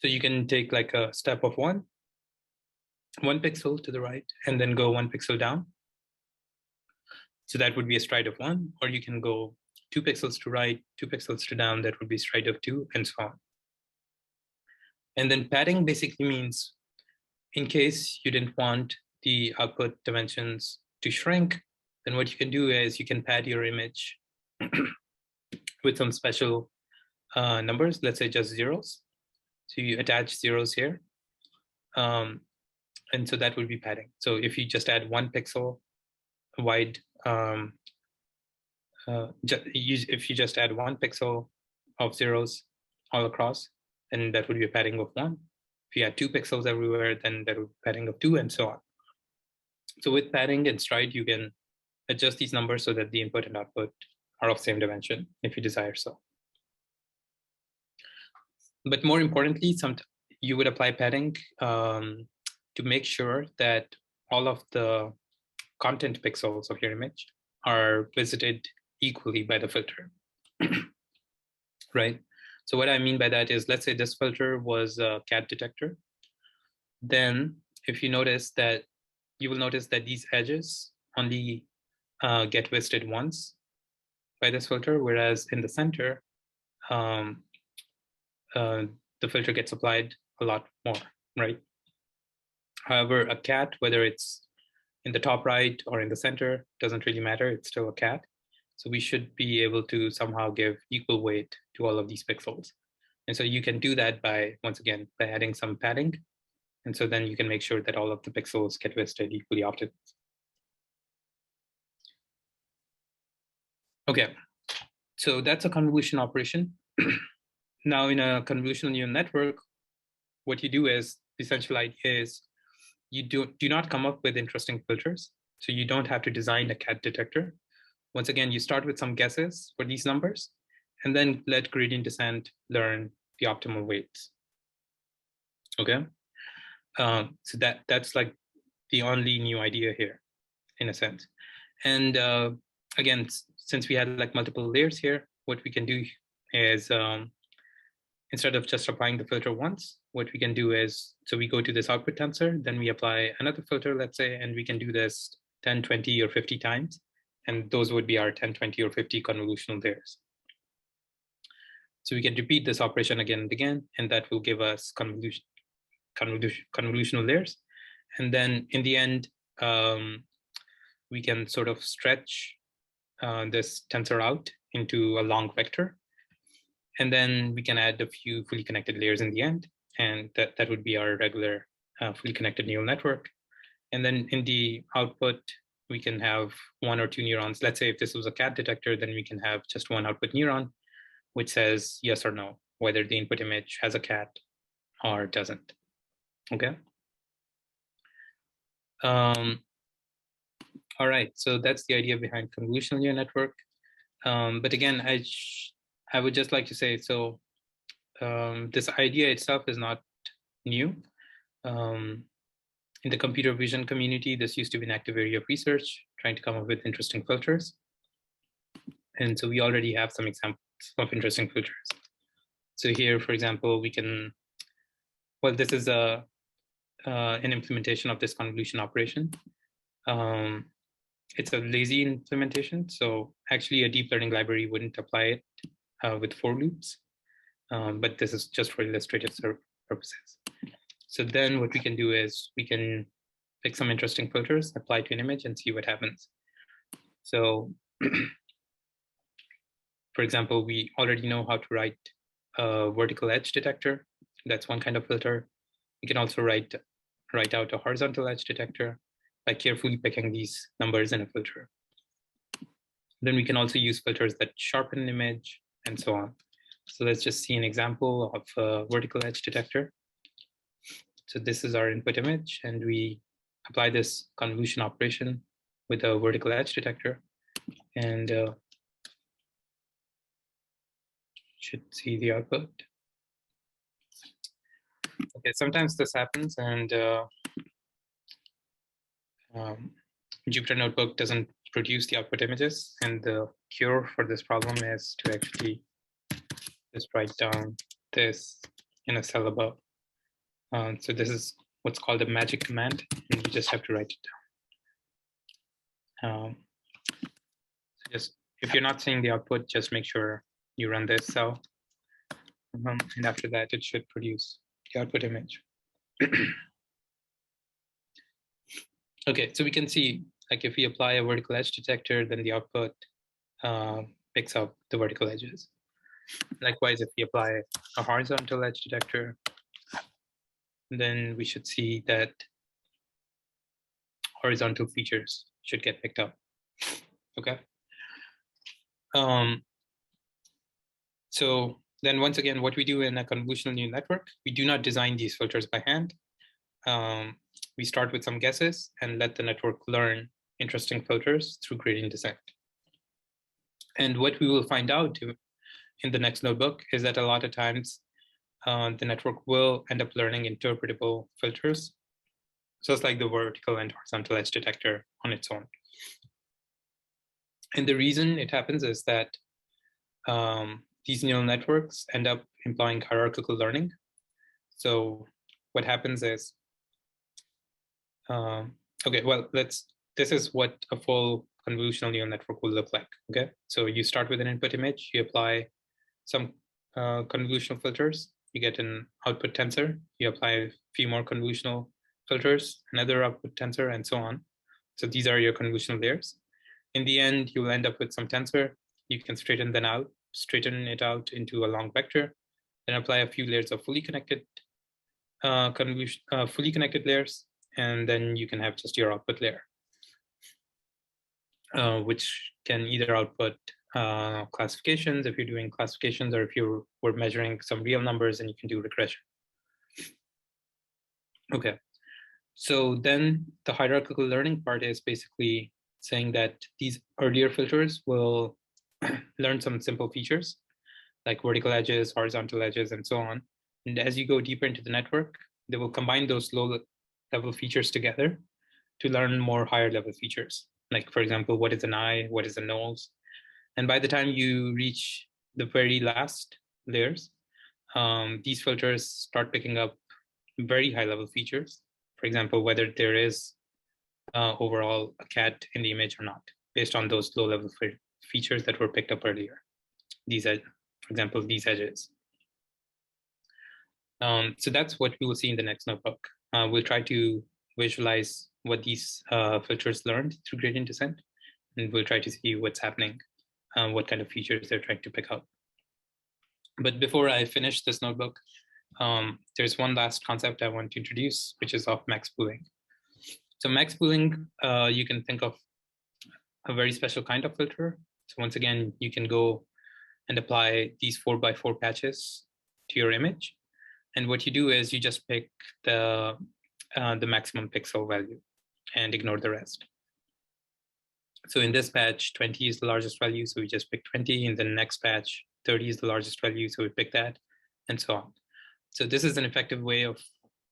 So you can take like a step of one pixel to the right, and then go 1 pixel down. So that would be a stride of 1, or you can go 2 pixels to right, 2 pixels to down, that would be stride of 2, and so on. And then padding basically means in case you didn't want the output dimensions to shrink, then what you can do is you can pad your image with some special numbers, let's say just zeros. So you attach zeros here. And so that would be padding. So if you just add 1 pixel wide, if you just add 1 pixel of zeros all across, then that would be a padding of 1. If you add 2 pixels everywhere, then that would be padding of 2, and so on. So with padding and stride, you can adjust these numbers so that the input and output are of same dimension if you desire so. But more importantly, you would apply padding to make sure that all of the content pixels of your image are visited equally by the filter, right? So what I mean by that is, let's say this filter was a cat detector. Then if you notice that, you will notice that these edges only get visited once by this filter, whereas in the center, the filter gets applied a lot more, right? However, a cat, whether it's in the top right or in the center, doesn't really matter, it's still a cat. So we should be able to somehow give equal weight to all of these pixels. And so you can do that by, once again, by adding some padding. And so then you can make sure that all of the pixels get visited equally often. Okay, so that's a convolution operation. Now in a convolutional neural network, what you do is, the essential idea is, you do not come up with interesting filters. So you don't have to design a cat detector. Once again, you start with some guesses for these numbers, and then let gradient descent learn the optimal weights. Okay, so that's like the only new idea here, in a sense. And again, since we had like multiple layers here, what we can do is instead of just applying the filter once, what we can do is, so we go to this output tensor, then we apply another filter, let's say, and we can do this 10, 20, or 50 times. And those would be our 10, 20, or 50 convolutional layers. So we can repeat this operation again and again, and that will give us convolutional layers. And then in the end, we can sort of stretch this tensor out into a long vector. And then we can add a few fully connected layers in the end. And that would be our regular fully connected neural network. And then in the output, we can have 1 or 2 neurons. Let's say if this was a cat detector, then we can have just one output neuron, which says yes or no, whether the input image has a cat or doesn't. Okay. All right, so that's the idea behind convolutional neural network. But again, I would just like to say, so this idea itself is not new. In the computer vision community, this used to be an active area of research, trying to come up with interesting filters. And so we already have some examples of interesting filters. So here, for example, we can, well, this is an implementation of this convolution operation. It's a lazy implementation. So actually a deep learning library wouldn't apply it with for loops. But this is just for illustrative purposes. So then what we can do is we can pick some interesting filters, apply to an image, and see what happens. So for example, we already know how to write a vertical edge detector. That's one kind of filter. We can also write out a horizontal edge detector by carefully picking these numbers in a filter. Then we can also use filters that sharpen an image and so on. So let's just see an example of a vertical edge detector. So this is our input image, and we apply this convolution operation with a vertical edge detector, and should see the output. Okay, sometimes this happens, and Jupyter Notebook doesn't produce the output images, and the cure for this problem is to actually just write down this in a cell above. So this is what's called a magic command, and you just have to write it down. Just if you're not seeing the output, just make sure you run this cell, and after that, it should produce the output image. Okay, so we can see, like, if we apply a vertical edge detector, then the output picks up the vertical edges. Likewise, if we apply a horizontal edge detector, then we should see that horizontal features should get picked up. Okay. So then once again, what we do in a convolutional neural network, we do not design these filters by hand. We start with some guesses and let the network learn interesting filters through gradient descent. And what we will find out in the next notebook is that a lot of times the network will end up learning interpretable filters, just like the vertical and horizontal edge detector on its own. And the reason it happens is that these neural networks end up implying hierarchical learning. So what happens is, okay, well, this is what a full convolutional neural network will look like, okay? So you start with an input image, you apply some convolutional filters, you get an output tensor, you apply a few more convolutional filters, another output tensor, and so on. So these are your convolutional layers. In the end, you'll end up with some tensor. You can straighten it out into a long vector, then apply a few layers of fully connected layers, and then you can have just your output layer, which can either output classifications if you're doing classifications, or if you were measuring some real numbers, and you can do regression. Okay, so then the hierarchical learning part is basically saying that these earlier filters will learn some simple features like vertical edges, horizontal edges, and so on. And as you go deeper into the network, they will combine those low level features together to learn more higher level features. Like, for example, what is an eye, what is a nose? And by the time you reach the very last layers, these filters start picking up very high level features. For example, whether there is overall a cat in the image or not, based on those low level features that were picked up earlier. These, for example, these edges. So that's what we will see in the next notebook. We'll try to visualize what these filters learned through gradient descent, and we'll try to see what's happening, what kind of features they're trying to pick up. But before I finish this notebook, there's one last concept I want to introduce, which is of max pooling. So max pooling, you can think of a very special kind of filter. So once again, you can go and apply these 4x4 patches to your image. And what you do is you just pick the maximum pixel value and ignore the rest. So in this patch, 20 is the largest value, so we just pick 20. In the next patch, 30 is the largest value, so we pick that, and so on. So this is an effective way of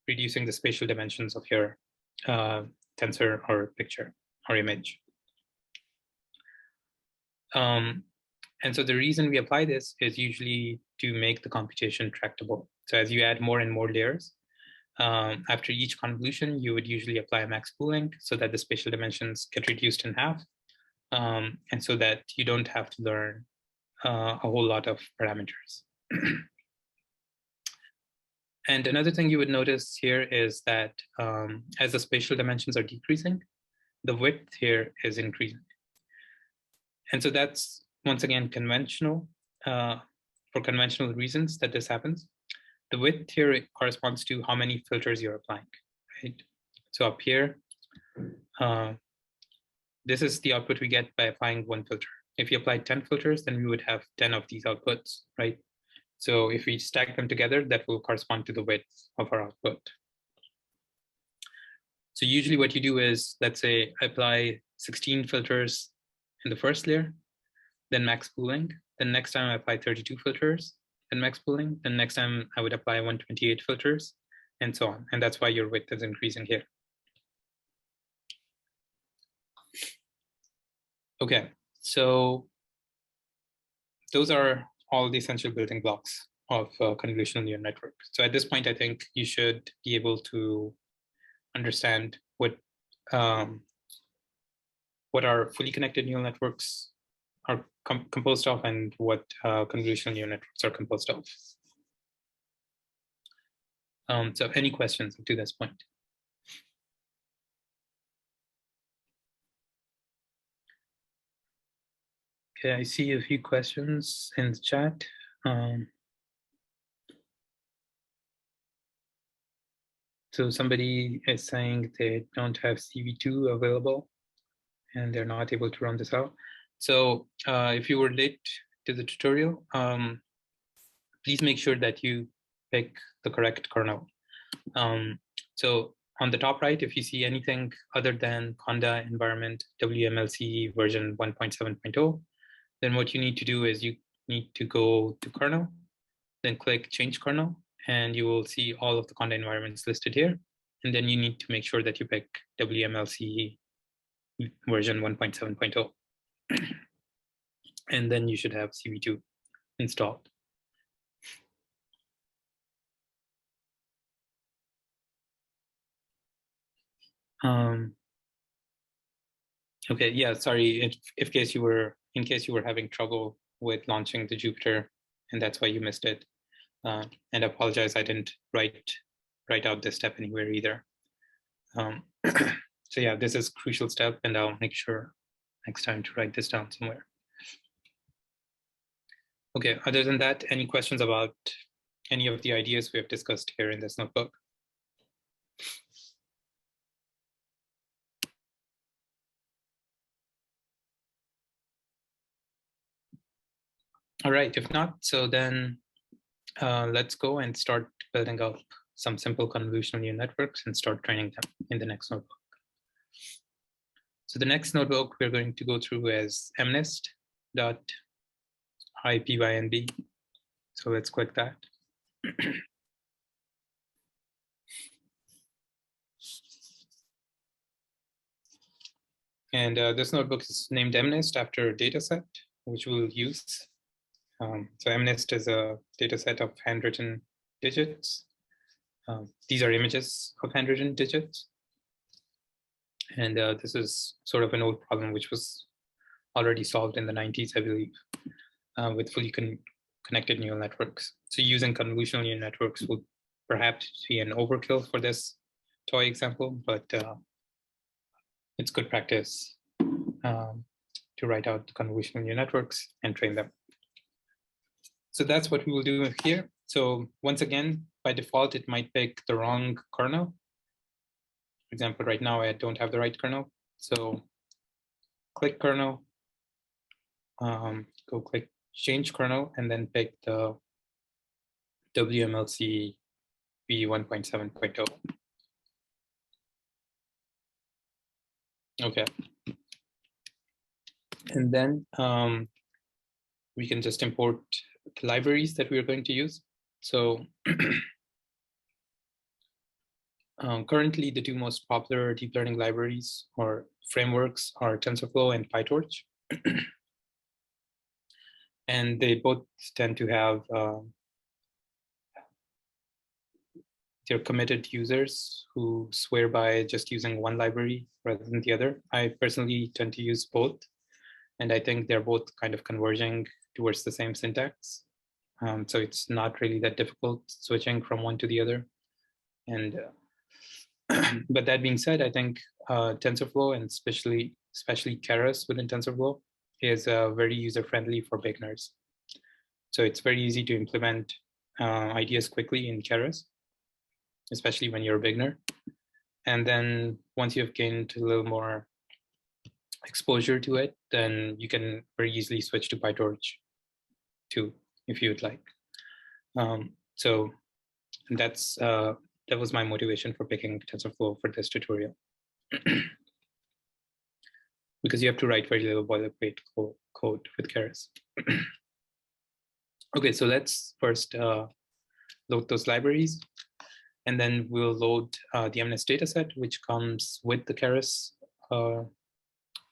reducing the spatial dimensions of your tensor or picture or image. And so the reason we apply this is usually to make the computation tractable. So as you add more and more layers, after each convolution, you would usually apply max pooling so that the spatial dimensions get reduced in half, and so that you don't have to learn a whole lot of parameters. And another thing you would notice here is that as the spatial dimensions are decreasing, the width here is increasing. And so that's, once again, conventional, for conventional reasons that this happens. The width here corresponds to how many filters you're applying, right? So up here, this is the output we get by applying one filter. If you apply 10 filters, then we would have 10 of these outputs, right? So if we stack them together, that will correspond to the width of our output. So usually what you do is, let's say I apply 16 filters in the first layer, then max pooling. Then next time I apply 32 filters, then max pooling. Then next time I would apply 128 filters, and so on. And that's why your width is increasing here. Okay, so those are all the essential building blocks of convolutional neural network. So at this point, I think you should be able to understand what our fully connected neural networks are composed of and what convolutional neural networks are composed of. So any questions up to this point? Okay, I see a few questions in the chat. So somebody is saying they don't have CV2 available and they're not able to run this out. So if you were late to the tutorial, please make sure that you pick the correct kernel. So on the top right, if you see anything other than Conda environment WMLC version 1.7.0, then what you need to do is you need to go to kernel, then click change kernel, and you will see all of the Conda environments listed here. And then you need to make sure that you pick WMLC version 1.7.0. And then you should have CV2 installed. Okay, yeah, sorry, in case you were having trouble with launching the Jupyter, and that's why you missed it. And I apologize, I didn't write out this step anywhere either. So yeah, this is a crucial step, and I'll make sure next time to write this down somewhere. Okay, other than that, any questions about any of the ideas we have discussed here in this notebook? All right, if not, so then let's go and start building up some simple convolutional neural networks and start training them in the next notebook. So the next notebook we're going to go through is mnist.ipynb. So let's click that. And this notebook is named mnist after a data set, which we'll use. So mnist is a data set of handwritten digits. These are images of handwritten digits. And this is sort of an old problem which was already solved in the 90s, I believe, with fully connected neural networks. So using convolutional neural networks would perhaps be an overkill for this toy example, but it's good practice to write out convolutional neural networks and train them. So that's what we will do here. So once again, by default, it might pick the wrong kernel. For example, right now I don't have the right kernel. So click kernel, go click change kernel, and then pick the WMLC v1.7.0. Okay. And then we can just import the libraries that we are going to use. So currently, the two most popular deep learning libraries or frameworks are TensorFlow and PyTorch. And they both tend to have their committed users who swear by just using one library rather than the other. I personally tend to use both, and I think they're both kind of converging towards the same syntax. So it's not really that difficult switching from one to the other. And but that being said, I think TensorFlow, and especially Keras within TensorFlow, is very user-friendly for beginners. So it's very easy to implement ideas quickly in Keras, especially when you're a beginner. And then once you've gained a little more exposure to it, then you can very easily switch to PyTorch too, if you would like. So that's that was my motivation for picking TensorFlow for this tutorial. Because you have to write very little boilerplate code with Keras. Okay, so let's first load those libraries, and then we'll load the MNIST dataset, which comes with the Keras or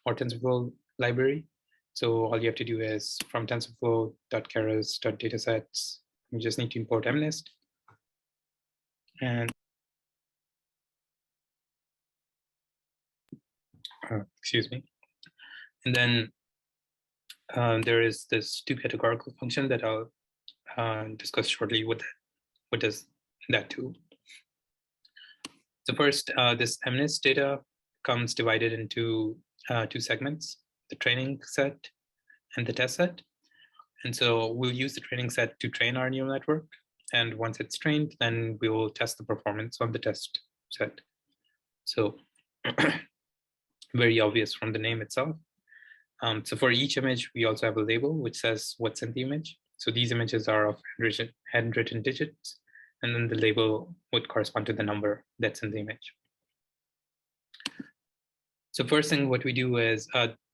TensorFlow library. So all you have to do is from TensorFlow.keras.datasets, you just need to import MNIST. And excuse me. And then there is this two-categorical function that I'll discuss shortly. What does that do? So first, this MNIST data comes divided into two segments, the training set and the test set. And so we'll use the training set to train our neural network. And once it's trained, then we will test the performance on the test set. So very obvious from the name itself. So for each image, we also have a label which says what's in the image. So these images are of handwritten digits, and then the label would correspond to the number that's in the image. So first thing what we do is,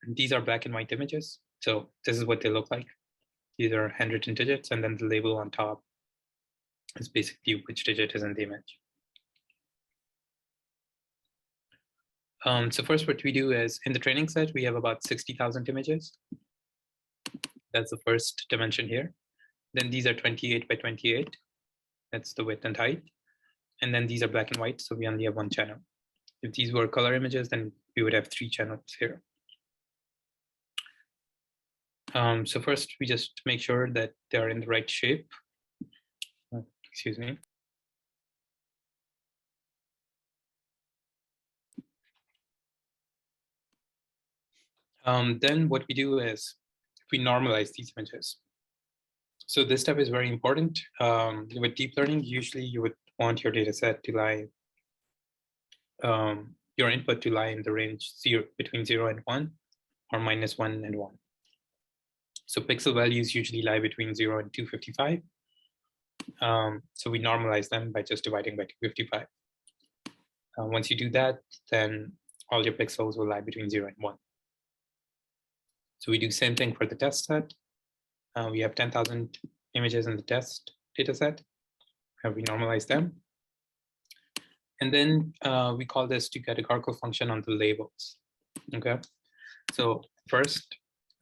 these are black and white images. So this is what they look like. These are handwritten digits, and then the label on top is basically which digit is in the image. So first what we do is, in the training set, we have about 60,000 images. That's the first dimension here. Then these are 28 by 28. That's the width and height. And then these are black and white, so we only have one channel. If these were color images, then we would have 3 channels here. So first, we just make sure that they are in the right shape. Excuse me. Then what we do is we normalize these images. So this step is very important. With deep learning, usually you would want your data set to lie, your input to lie in the range between 0 and 1, or -1 and 1. So pixel values usually lie between 0 and 255. So we normalize them by just dividing by 255. Once you do that, then all your pixels will lie between 0 and 1. So we do the same thing for the test set. We have 10,000 images in the test data set. We normalize them. And then we call this two-categorical function on the labels. Okay. So first,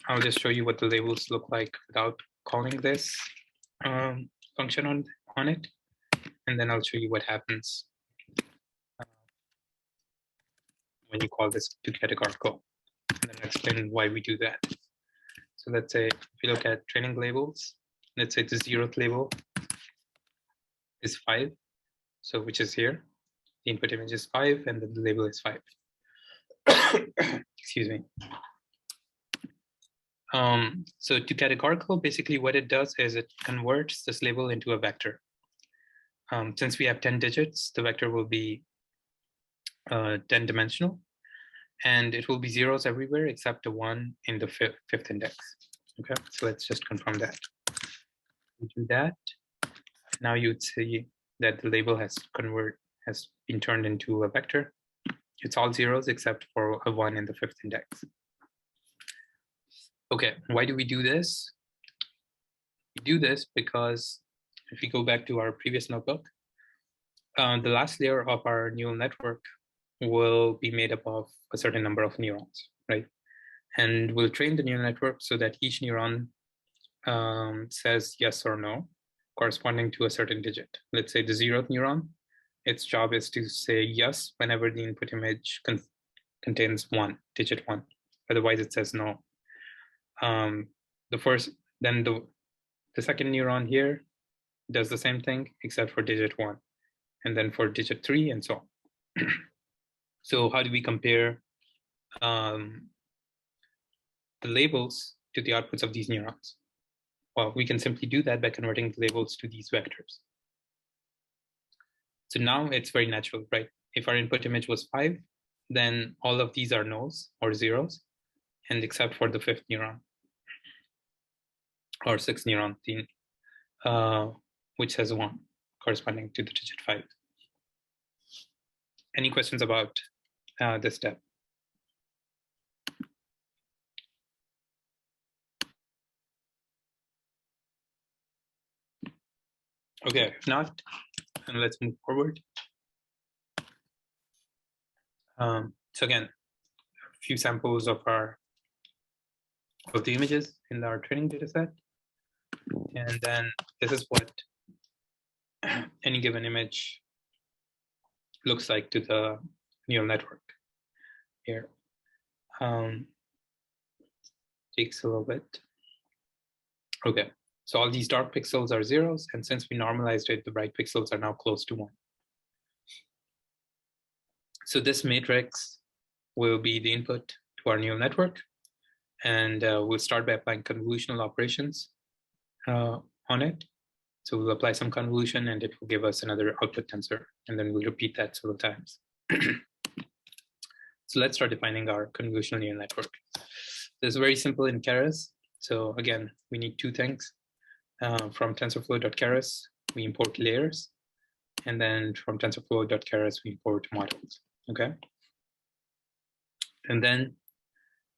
I'll just show you what the labels look like without calling this function on it. And then I'll show you what happens when you call this two-categorical. And then I'll explain why we do that. So let's say if you look at training labels, let's say the 0th label is 5. So which is here. The input image is 5, and then the label is 5. Excuse me. So to categorical, basically what it does is it converts this label into a vector. Since we have 10 digits, the vector will be 10-dimensional, and it will be zeros everywhere except the one in the fifth index. Okay, so let's just confirm that. We do that. Now you'd see that the label has been turned into a vector. It's all zeros except for a one in the fifth index. Okay, why do we do this? We do this because if we go back to our previous notebook, the last layer of our neural network will be made up of a certain number of neurons, right? And we'll train the neural network so that each neuron says yes or no, corresponding to a certain digit. Let's say the 0th neuron, its job is to say yes whenever the input image contains digit one. Otherwise, it says no. The second neuron here does the same thing except for digit one, and then for digit 3 and so on. So how do we compare the labels to the outputs of these neurons? Well, we can simply do that by converting the labels to these vectors. So now it's very natural, right? If our input image was 5, then all of these are no's or zeros, and except for the 5th neuron or 6th neuron, which has 1 corresponding to the digit 5. Any questions about this step? Okay, if not, then let's move forward. So again, a few samples of the images in our training data set. And then this is what any given image looks like to the neural network here. Takes a little bit. Okay, so all these dark pixels are zeros, and since we normalized it, the bright pixels are now close to 1. So this matrix will be the input to our neural network, and we'll start by applying convolutional operations on it. So we'll apply some convolution, and it will give us another output tensor, and then we'll repeat that several times. So let's start defining our convolutional neural network. This is very simple in Keras. So again, we need two things. From TensorFlow.keras, we import layers, and then from TensorFlow.keras, we import models. Okay. And then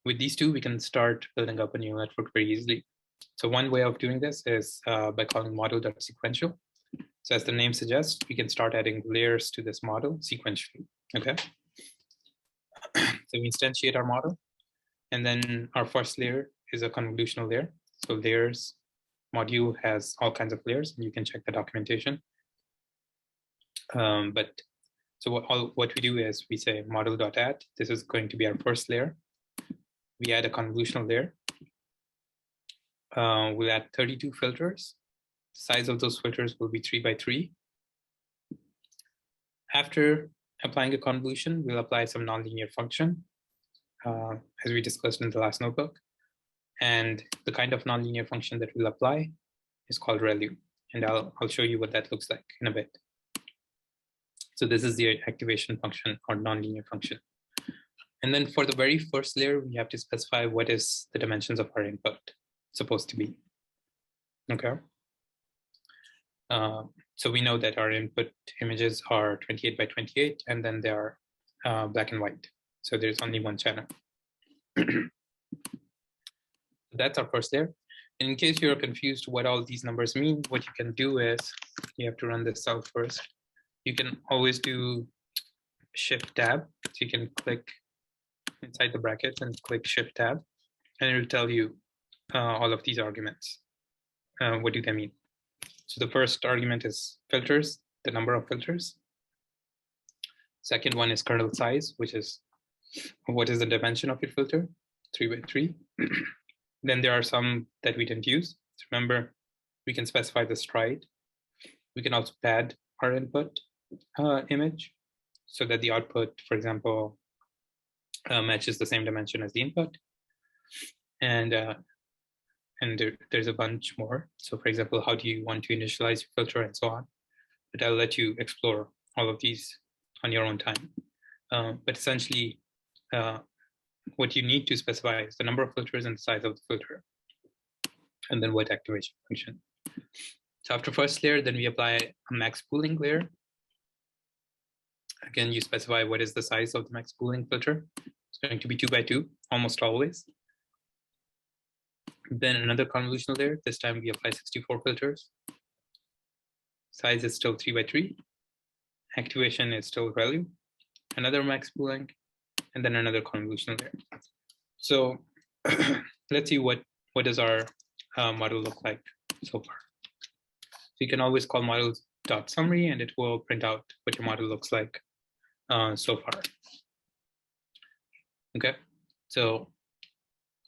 with these two, we can start building up a neural network very easily. So one way of doing this is by calling model.sequential. So as the name suggests, we can start adding layers to this model sequentially. Okay. So we instantiate our model, and then our first layer is a convolutional layer. So layers module has all kinds of layers, and you can check the documentation. So what we do is we say model.add. This is going to be our first layer. We add a convolutional layer. We'll add 32 filters. The size of those filters will be 3 by 3. After applying a convolution, we'll apply some nonlinear function, as we discussed in the last notebook. And the kind of nonlinear function that we'll apply is called ReLU. And I'll show you what that looks like in a bit. So this is the activation function or nonlinear function. And then for the very first layer, we have to specify what is the dimensions of our input supposed to be. Okay. So we know that our input images are 28 by 28, and then they are black and white. So there's only one channel. That's our first layer. And in case you're confused what all these numbers mean, what you can do is you have to run this cell first. You can always do Shift Tab. So you can click inside the brackets and click Shift Tab, and it will tell you all of these arguments. What do they mean? So the first argument is filters, the number of filters. Second one is kernel size, which is what is the dimension of your filter, 3 by 3. Then there are some that we didn't use. So remember, we can specify the stride. We can also pad our input image so that the output, for example, matches the same dimension as the input. And and there's a bunch more. So for example, how do you want to initialize your filter and so on. But I'll let you explore all of these on your own time. But essentially, what you need to specify is the number of filters and the size of the filter, and then what activation function. So after first layer, then we apply a max pooling layer. Again, you specify what is the size of the max pooling filter. It's going to be 2 by 2, almost always. Then another convolutional layer. This time we apply 64 filters. Size is still 3 by 3. Activation is still ReLU. Another max pooling, and then another convolutional layer. So let's see what does our model look like so far. So you can always call models.summary, and it will print out what your model looks like so far. Okay, so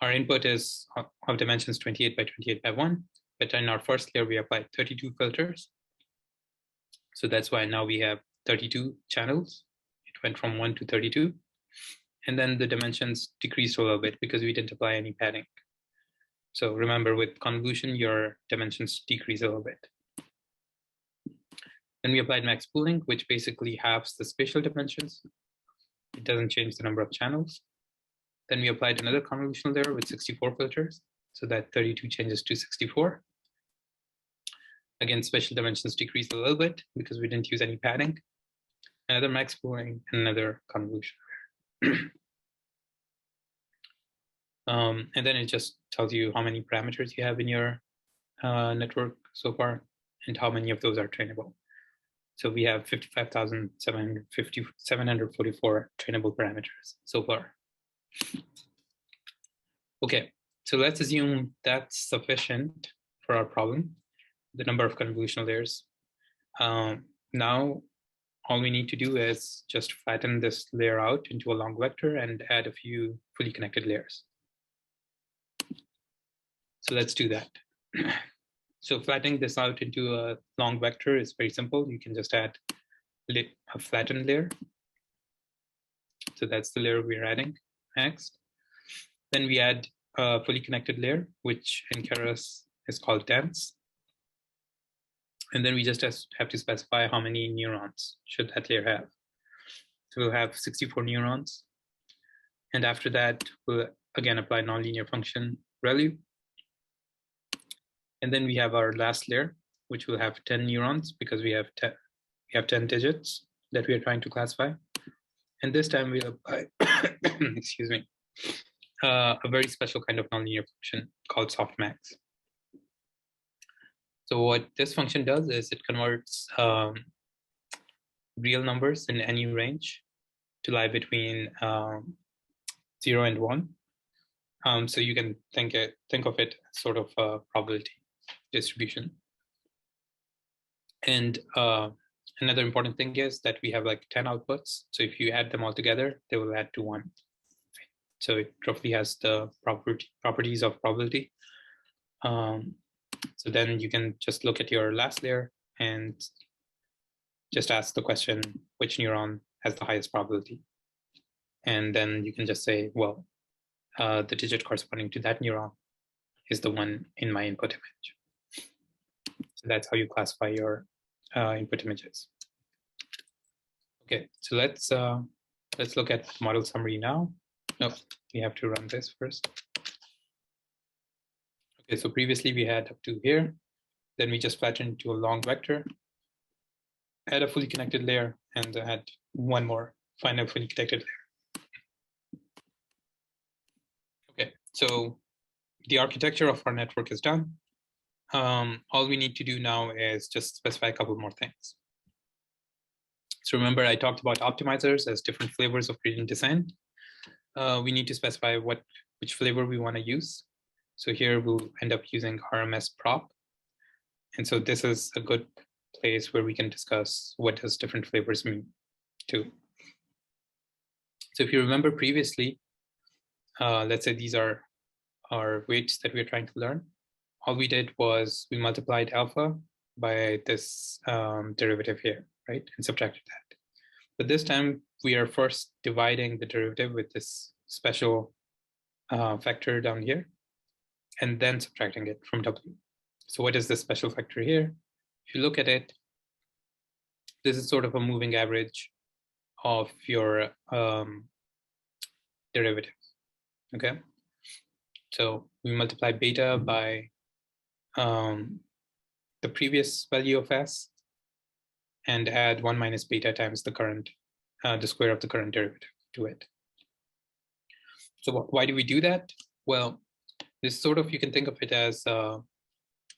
our input is of dimensions 28 by 28 by 1, but in our first layer we applied 32 filters. So that's why now we have 32 channels. It went from 1 to 32. And then the dimensions decreased a little bit because we didn't apply any padding. So remember, with convolution, your dimensions decrease a little bit. Then we applied max pooling, which basically halves the spatial dimensions. It doesn't change the number of channels. Then we applied another convolutional layer with 64 filters. So that 32 changes to 64. Again, spatial dimensions decreased a little bit because we didn't use any padding. Another max pooling, and another convolution layer. And then it just tells you how many parameters you have in your network so far and how many of those are trainable. So we have 55,744 trainable parameters so far. Okay, so let's assume that's sufficient for our problem, the number of convolutional layers. Now, all we need to do is just flatten this layer out into a long vector and add a few fully connected layers. So let's do that. So flattening this out into a long vector is very simple. You can just add a flattened layer. So that's the layer we're adding next. Then we add a fully connected layer, which in Keras is called dense. And then we just have to specify how many neurons should that layer have. So we'll have 64 neurons. And after that, we'll again apply nonlinear function ReLU. And then we have our last layer, which will have 10 neurons because we have 10 digits that we are trying to classify. And this time we'll apply, excuse me, a very special kind of nonlinear function called Softmax. So what this function does is it converts real numbers in any range to lie between 0 and 1. So you can think of it as sort of a probability distribution. And another important thing is that we have like 10 outputs. So if you add them all together, they will add to 1. So it roughly has the properties of probability. So then you can just look at your last layer and just ask the question, which neuron has the highest probability? And then you can just say, well, the digit corresponding to that neuron is the one in my input image. So that's how you classify your input images. Okay, so let's look at model summary now. No, we have to run this first. Okay, so previously we had up to here, then we just flattened to a long vector, add a fully connected layer, and add one more final fully connected layer. Okay, so the architecture of our network is done. All we need to do now is just specify a couple more things. So remember, I talked about optimizers as different flavors of gradient descent. We need to specify which flavor we want to use. So here we'll end up using RMS prop. And so this is a good place where we can discuss what does different flavors mean too. So if you remember previously, let's say these are our weights that we're trying to learn. All we did was we multiplied alpha by this derivative here, right? And subtracted that. But this time we are first dividing the derivative with this special vector down here. and then subtracting it from W. So what is the special factor here? If you look at it, this is sort of a moving average of your derivatives, okay? So we multiply beta by the previous value of S and add 1 minus beta times the current, the square of the current derivative to it. So why do we do that? Well, this sort of, you can think of it as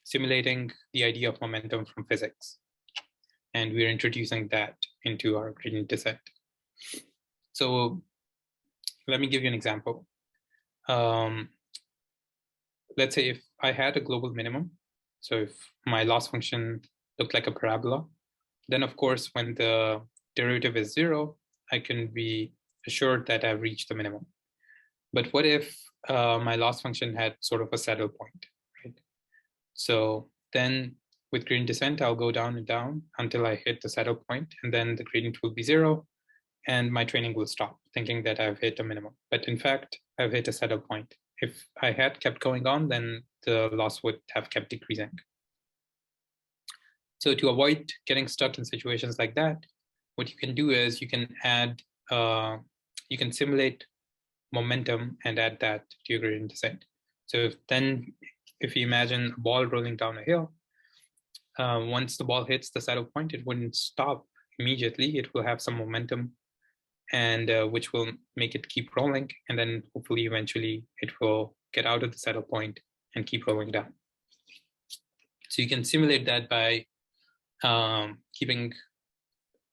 simulating the idea of momentum from physics. And we're introducing that into our gradient descent. So let me give you an example. Let's say if I had a global minimum, so if my loss function looked like a parabola, then of course, when the derivative is 0, I can be assured that I've reached the minimum. But what if my loss function had sort of a saddle point, right? So then with gradient descent, I'll go down and down until I hit the saddle point, and then the gradient will be 0, and my training will stop, thinking that I've hit a minimum. But in fact, I've hit a saddle point. If I had kept going on, then the loss would have kept decreasing. So to avoid getting stuck in situations like that, what you can do is you can add, you can simulate momentum and add that to your gradient descent. So if you imagine a ball rolling down a hill, once the ball hits the saddle point, it wouldn't stop immediately. It will have some momentum, and which will make it keep rolling. And then hopefully eventually it will get out of the saddle point and keep rolling down. So you can simulate that by keeping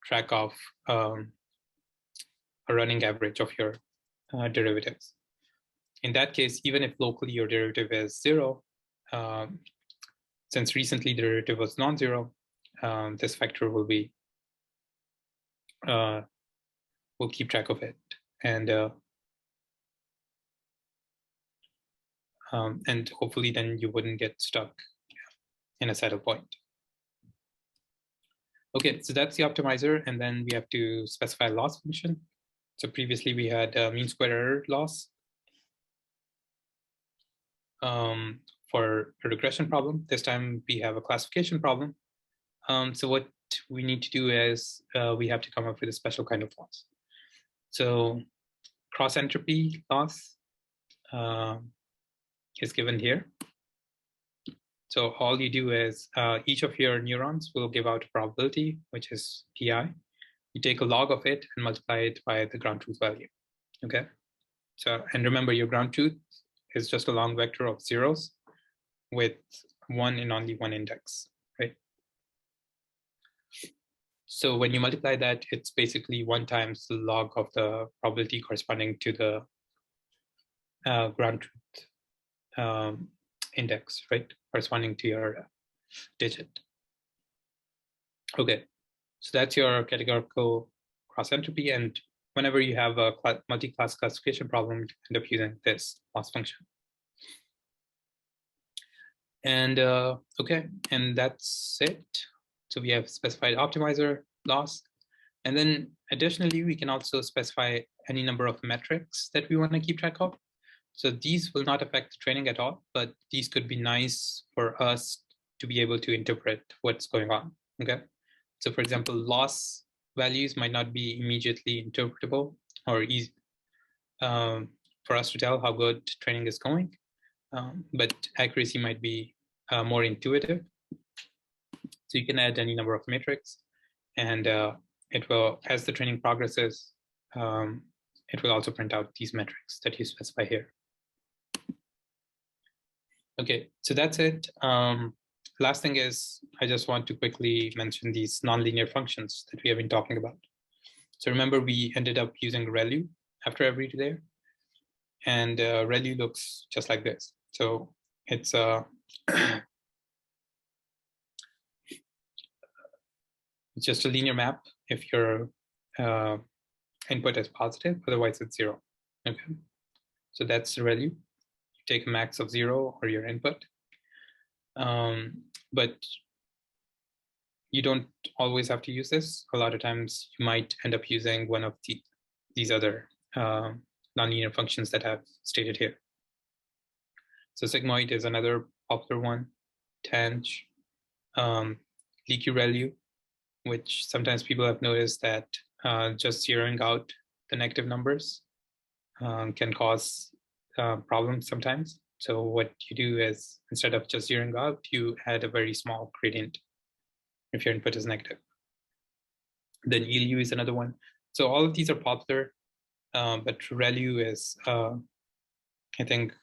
track of a running average of your derivatives. In that case, even if locally your derivative is 0, since recently the derivative was non-zero, this factor will be we'll keep track of it, and hopefully then you wouldn't get stuck in a saddle point. Okay, so that's the optimizer, and then we have to specify a loss function. So previously we had mean square error loss for a regression problem. This time we have a classification problem. So what we need to do is we have to come up with a special kind of loss. So cross entropy loss is given here. So all you do is each of your neurons will give out a probability, which is pi. You take a log of it and multiply it by the ground truth value. Okay. So, and remember, your ground truth is just a long vector of zeros with one and only one index, right? So when you multiply that, it's basically 1 times the log of the probability corresponding to the ground truth index, right? Corresponding to your digit. Okay, so that's your categorical cross entropy. And whenever you have a multi-class classification problem, you end up using this loss function. And okay, and that's it. So we have specified optimizer loss. And then additionally, we can also specify any number of metrics that we want to keep track of. So these will not affect the training at all, but these could be nice for us to be able to interpret what's going on, okay? So for example, loss values might not be immediately interpretable or easy for us to tell how good training is going, but accuracy might be more intuitive. So you can add any number of metrics, and it will, as the training progresses, it will also print out these metrics that you specify here. Okay, so that's it. Last thing is, I just want to quickly mention these nonlinear functions that we have been talking about. So remember, we ended up using ReLU after every layer, and ReLU looks just like this. So it's it's just a linear map if your input is positive, otherwise it's 0. Okay, so that's ReLU. You take a max of 0 or your input, but you don't always have to use this. A lot of times you might end up using one of these other nonlinear functions that I've stated here. So Sigmoid is another popular one, Tang, leaky ReLU, which sometimes people have noticed that just zeroing out the negative numbers can cause problems sometimes. So what you do is, instead of just zeroing out, you add a very small gradient if your input is negative. Then ELU is another one. So all of these are popular, but ReLU is, I think,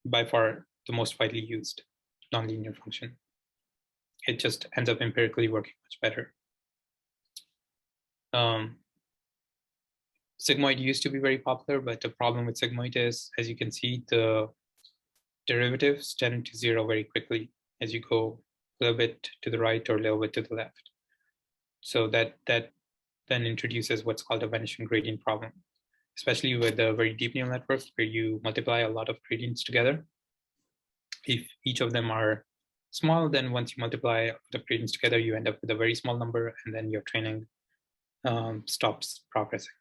by far the most widely used nonlinear function. It just ends up empirically working much better. Sigmoid used to be very popular, but the problem with Sigmoid is, as you can see, the derivatives tend to zero very quickly as you go a little bit to the right or a little bit to the left. So that then introduces what's called a vanishing gradient problem, especially with the very deep neural networks where you multiply a lot of gradients together. If each of them are small, then once you multiply the gradients together, you end up with a very small number, and then your training stops progressing.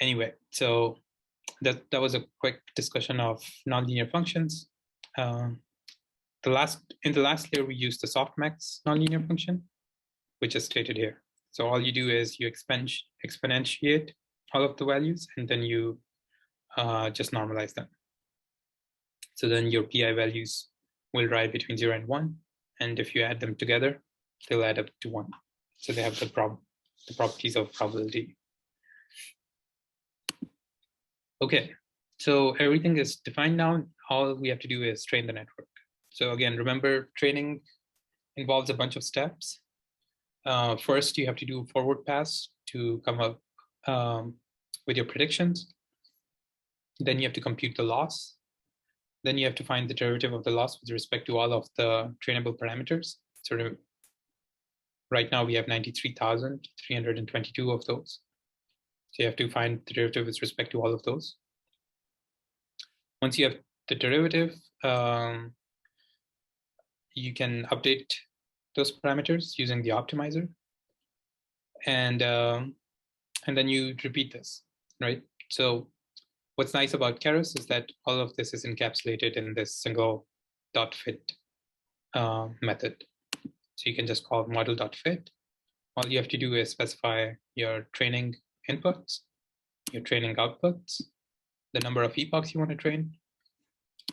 Anyway, so that was a quick discussion of nonlinear functions. In the last layer, we used the Softmax nonlinear function, which is stated here. So all you do is you exponentiate all of the values, and then you just normalize them. So then your PI values will lie between 0 and 1. And if you add them together, they'll add up to 1. So they have the properties of probability. Okay, so everything is defined now. All we have to do is train the network. So again, remember, training involves a bunch of steps. First, you have to do a forward pass to come up with your predictions. Then you have to compute the loss. Then you have to find the derivative of the loss with respect to all of the trainable parameters. So right now we have 93,322 of those. So you have to find the derivative with respect to all of those. Once you have the derivative, you can update those parameters using the optimizer. And then you repeat this, right? So what's nice about Keras is that all of this is encapsulated in this single .fit method. So you can just call model.fit. All you have to do is specify your training inputs, your training outputs, the number of epochs you want to train,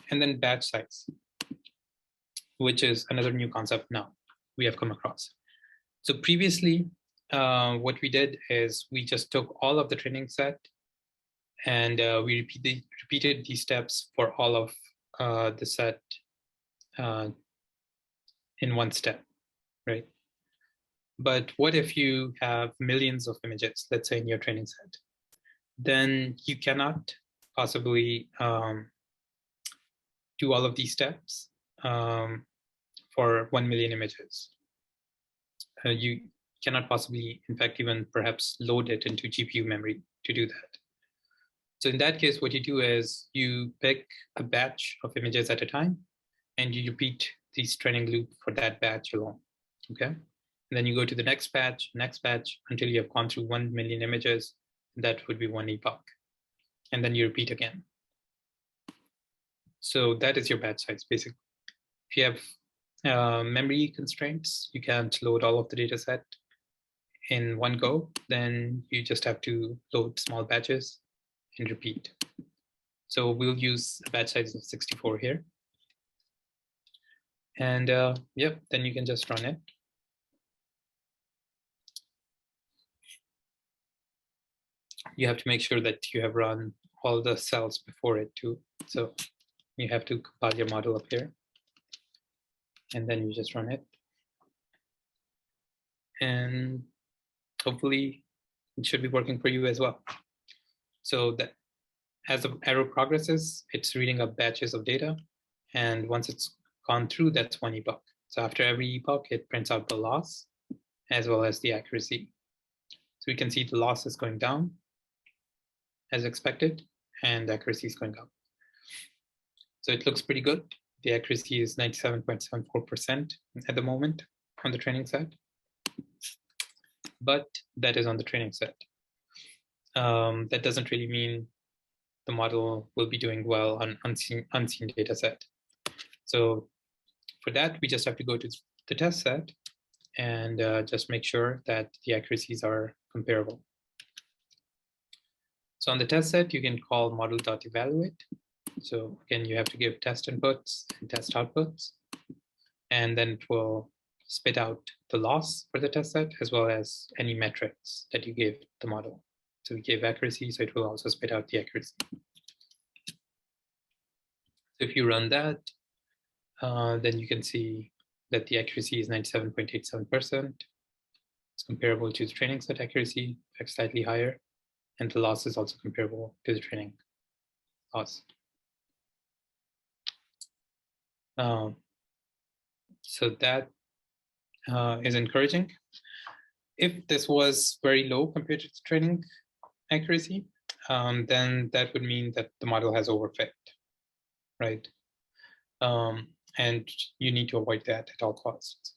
and then batch size, which is another new concept now we have come across. So previously, what we did is we just took all of the training set and we repeated these steps for all of the set in one step, right? But what if you have millions of images, let's say in your training set? Then you cannot possibly do all of these steps for 1 million images. You cannot possibly, in fact, even perhaps load it into GPU memory to do that. So in that case, what you do is you pick a batch of images at a time, and you repeat this training loop for that batch alone, okay? And then you go to the next batch, until you have gone through 1 million images. That would be 1 epoch. And then you repeat again. So that is your batch size, basically. If you have memory constraints, you can't load all of the data set in one go, then you just have to load small batches and repeat. So we'll use a batch size of 64 here. And yep, then you can just run it. You have to make sure that you have run all the cells before it too. So you have to compile your model up here. And then you just run it. And hopefully it should be working for you as well. So that as the arrow progresses, it's reading up batches of data. And once it's gone through, that's 1 epoch. So after every epoch, it prints out the loss as well as the accuracy. So we can see the loss is going down as expected, and the accuracy is going up. So it looks pretty good. The accuracy is 97.74% at the moment on the training set. But that is on the training set. That doesn't really mean the model will be doing well on unseen data set. So for that, we just have to go to the test set and just make sure that the accuracies are comparable. So on the test set, you can call model.evaluate. So again, you have to give test inputs and test outputs, and then it will spit out the loss for the test set as well as any metrics that you gave the model. So we gave accuracy, so it will also spit out the accuracy. So if you run that, then you can see that the accuracy is 97.87%. It's comparable to the training set accuracy, in fact, slightly higher. And the loss is also comparable to the training loss. So that is encouraging. If this was very low compared to the training accuracy, then that would mean that the model has overfit, right? And you need to avoid that at all costs.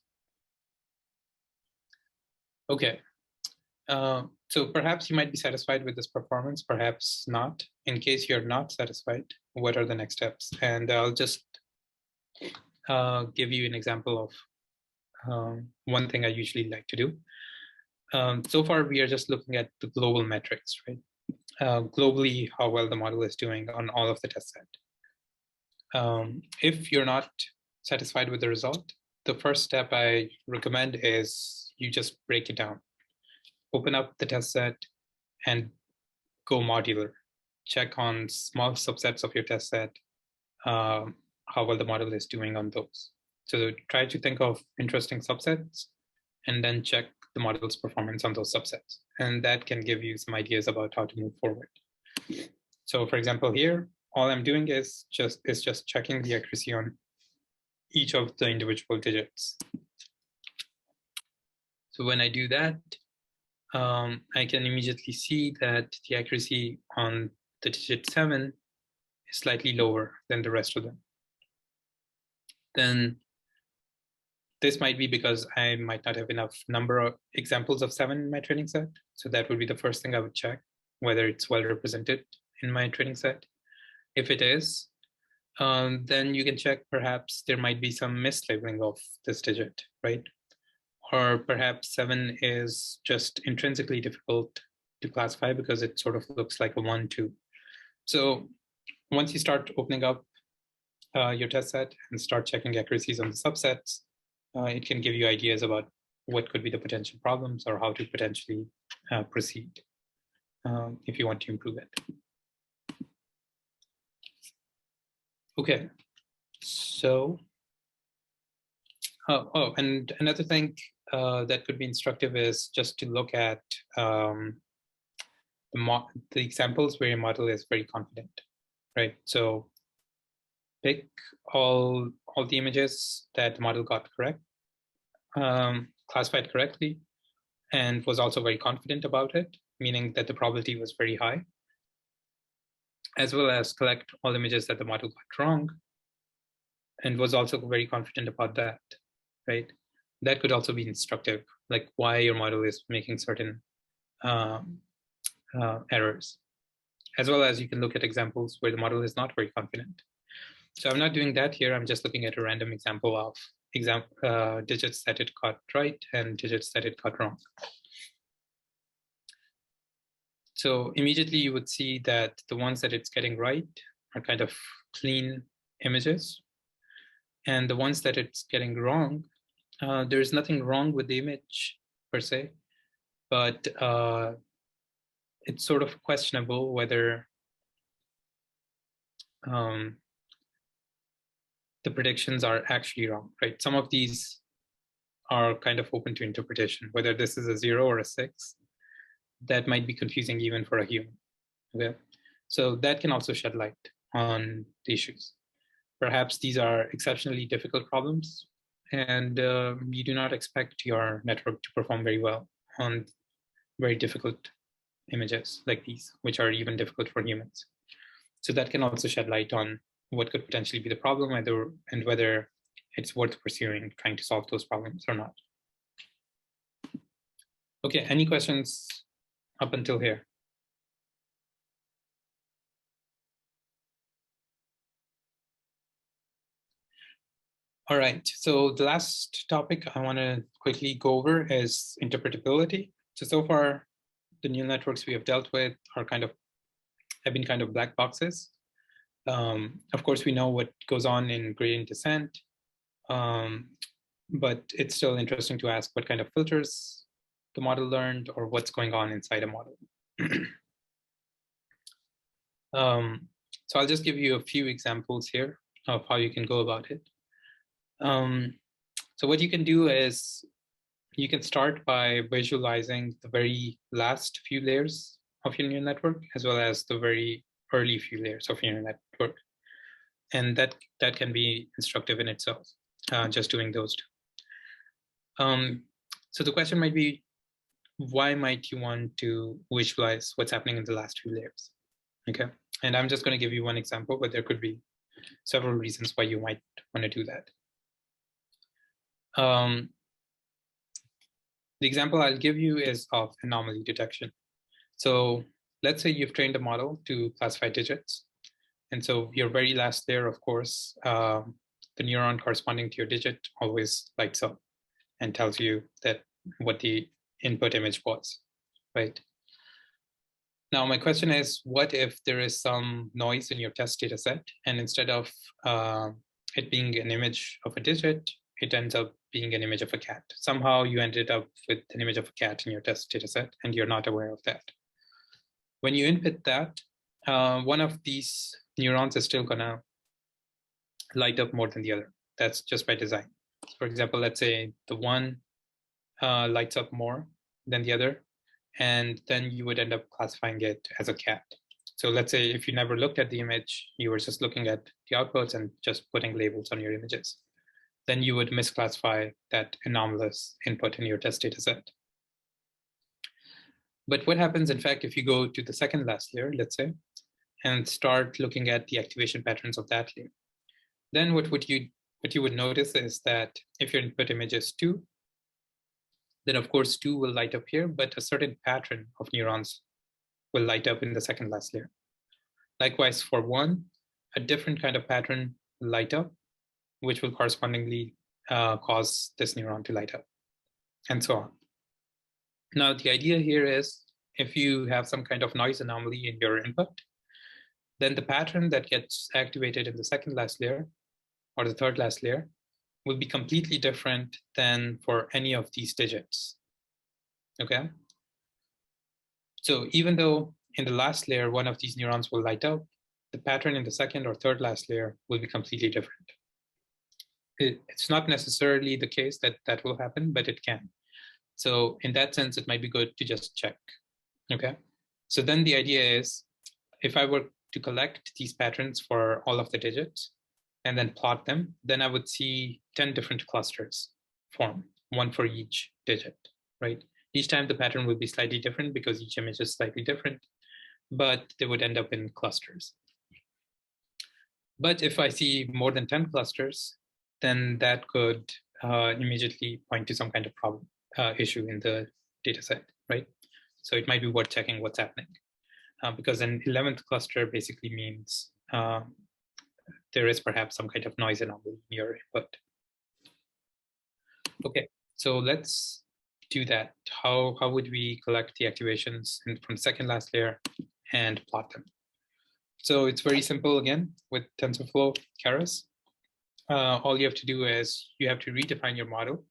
Okay, so perhaps you might be satisfied with this performance, perhaps not. In case you're not satisfied, what are the next steps? And I'll just give you an example of one thing I usually like to do. So far, we are just looking at the global metrics, right? Globally, how well the model is doing on all of the test set. If you're not satisfied with the result, the first step I recommend is you just break it down. Open up the test set and go modular. Check on small subsets of your test set, how well the model is doing on those. So try to think of interesting subsets and then check the model's performance on those subsets. And that can give you some ideas about how to move forward. So for example, here, all I'm doing is just checking the accuracy on each of the individual digits. So when I do that, I can immediately see that the accuracy on the digit 7 is slightly lower than the rest of them. Then this might be because I might not have enough number of examples of 7 in my training set. So that would be the first thing I would check, whether it's well represented in my training set. If it is, then you can check perhaps there might be some mislabeling of this digit, right? Or perhaps 7 is just intrinsically difficult to classify because it sort of looks like a 1, 2. So once you start opening up your test set and start checking accuracies on the subsets, it can give you ideas about what could be the potential problems or how to potentially proceed if you want to improve it. Okay, so, and another thing that could be instructive is just to look at the examples where your model is very confident, right? So pick all the images that the model got correct, classified correctly, and was also very confident about it, meaning that the probability was very high, as well as collect all images that the model got wrong and was also very confident about that, right? That could also be instructive, like why your model is making certain errors, as well as you can look at examples where the model is not very confident. So I'm not doing that here. I'm just looking at a random example of digits that it got right and digits that it got wrong. So immediately you would see that the ones that it's getting right are kind of clean images. And the ones that it's getting wrong, there's nothing wrong with the image per se, but it's sort of questionable whether the predictions are actually wrong, right? Some of these are kind of open to interpretation, whether this is a 0 or a 6. That might be confusing even for a human. Okay, so that can also shed light on the issues. Perhaps these are exceptionally difficult problems, and you do not expect your network to perform very well on very difficult images like these, which are even difficult for humans. So that can also shed light on what could potentially be the problem, and whether it's worth pursuing trying to solve those problems or not. Okay, any questions up until here? All right, so the last topic I want to quickly go over is interpretability. So far, the neural networks we have dealt with are have been kind of black boxes. Of course, we know what goes on in gradient descent, but it's still interesting to ask what kind of filters the model learned or what's going on inside a model. So I'll just give you a few examples here of how you can go about it. So what you can do is you can start by visualizing the very last few layers of your neural network, as well as the very early few layers of your neural network. And that can be instructive in itself, just doing those two. So the question might be, why might you want to visualize what's happening in the last few layers? Okay, and I'm just going to give you one example, but there could be several reasons why you might want to do that. The example I'll give you is of anomaly detection. So let's say you've trained a model to classify digits. And so your very last layer, of course, the neuron corresponding to your digit always lights up and tells you that what the input image was, right? Now, my question is, what if there is some noise in your test data set, and instead of it being an image of a digit, it ends up being an image of a cat? Somehow you ended up with an image of a cat in your test data set, and you're not aware of that. When you input that, one of these neurons is still gonna light up more than the other. That's just by design. For example, let's say the one lights up more than the other, and then you would end up classifying it as a cat. So let's say if you never looked at the image, you were just looking at the outputs and just putting labels on your images, then you would misclassify that anomalous input in your test data set. But what happens, in fact, if you go to the second last layer, let's say, and start looking at the activation patterns of that layer, then what you would notice is that if your input image is 2, then of course 2 will light up here, but a certain pattern of neurons will light up in the second last layer. Likewise, for 1, a different kind of pattern will light up, which will correspondingly cause this neuron to light up, and so on. Now, the idea here is if you have some kind of noise anomaly in your input, then the pattern that gets activated in the second last layer or the third last layer will be completely different than for any of these digits, okay? So even though in the last layer, one of these neurons will light up, the pattern in the second or third last layer will be completely different. It's not necessarily the case that that will happen, but it can. So in that sense, it might be good to just check, okay? So then the idea is, if I were to collect these patterns for all of the digits and then plot them, then I would see 10 different clusters form, one for each digit, right? Each time the pattern will be slightly different because each image is slightly different, but they would end up in clusters. But if I see more than 10 clusters, then that could immediately point to some kind of problem, issue in the data set, right? So it might be worth checking what's happening. Because an 11th cluster basically means there is perhaps some kind of noise anomaly in your input. Okay, so let's do that. How would we collect the activations from the second last layer and plot them? So it's very simple again with TensorFlow Keras. All you have to do is you have to redefine your model.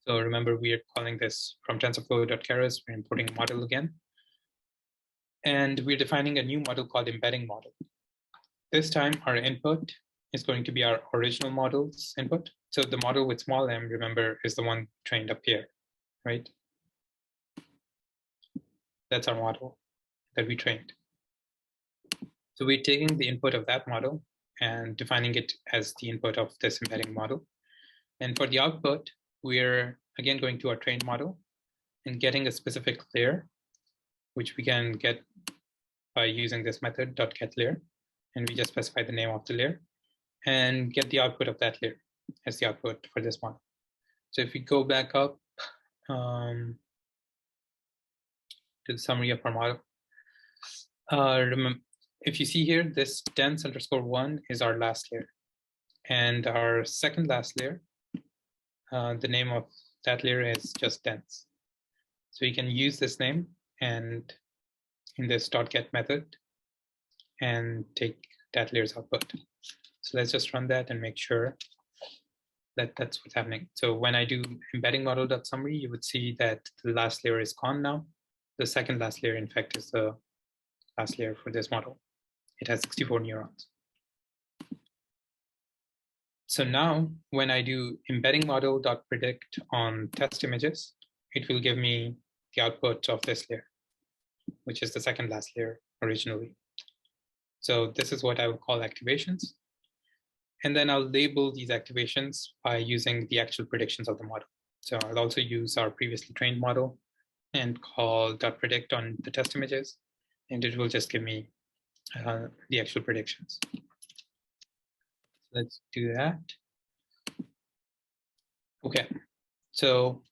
So remember, we are calling this from TensorFlow.keras, we're importing a model again. And we're defining a new model called embedding model. This time, our input is going to be our original model's input. So the model with small m, remember, is the one trained up here, right? That's our model that we trained. So we're taking the input of that model and defining it as the input of this embedding model. And for the output, we're again going to our trained model and getting a specific layer, which we can get by using this method .getLayer, and we just specify the name of the layer and get the output of that layer as the output for this model. So if we go back up to the summary of our model, remember, if you see here, this dense_1 is our last layer. And our second last layer, the name of that layer is just dense. So we can use this name and in this .get method and take that layer's output. So let's just run that and make sure that that's what's happening. So when I do embedding model.summary, you would see that the last layer is gone now. The second last layer, in fact, is the last layer for this model. It has 64 neurons. So now when I do embedding model.predict on test images, it will give me the output of this layer, which is the second last layer originally. So this is what I would call activations. And then I'll label these activations by using the actual predictions of the model. So I'll also use our previously trained model and call .predict on the test images, and it will just give me the actual predictions. Let's do that. Okay, so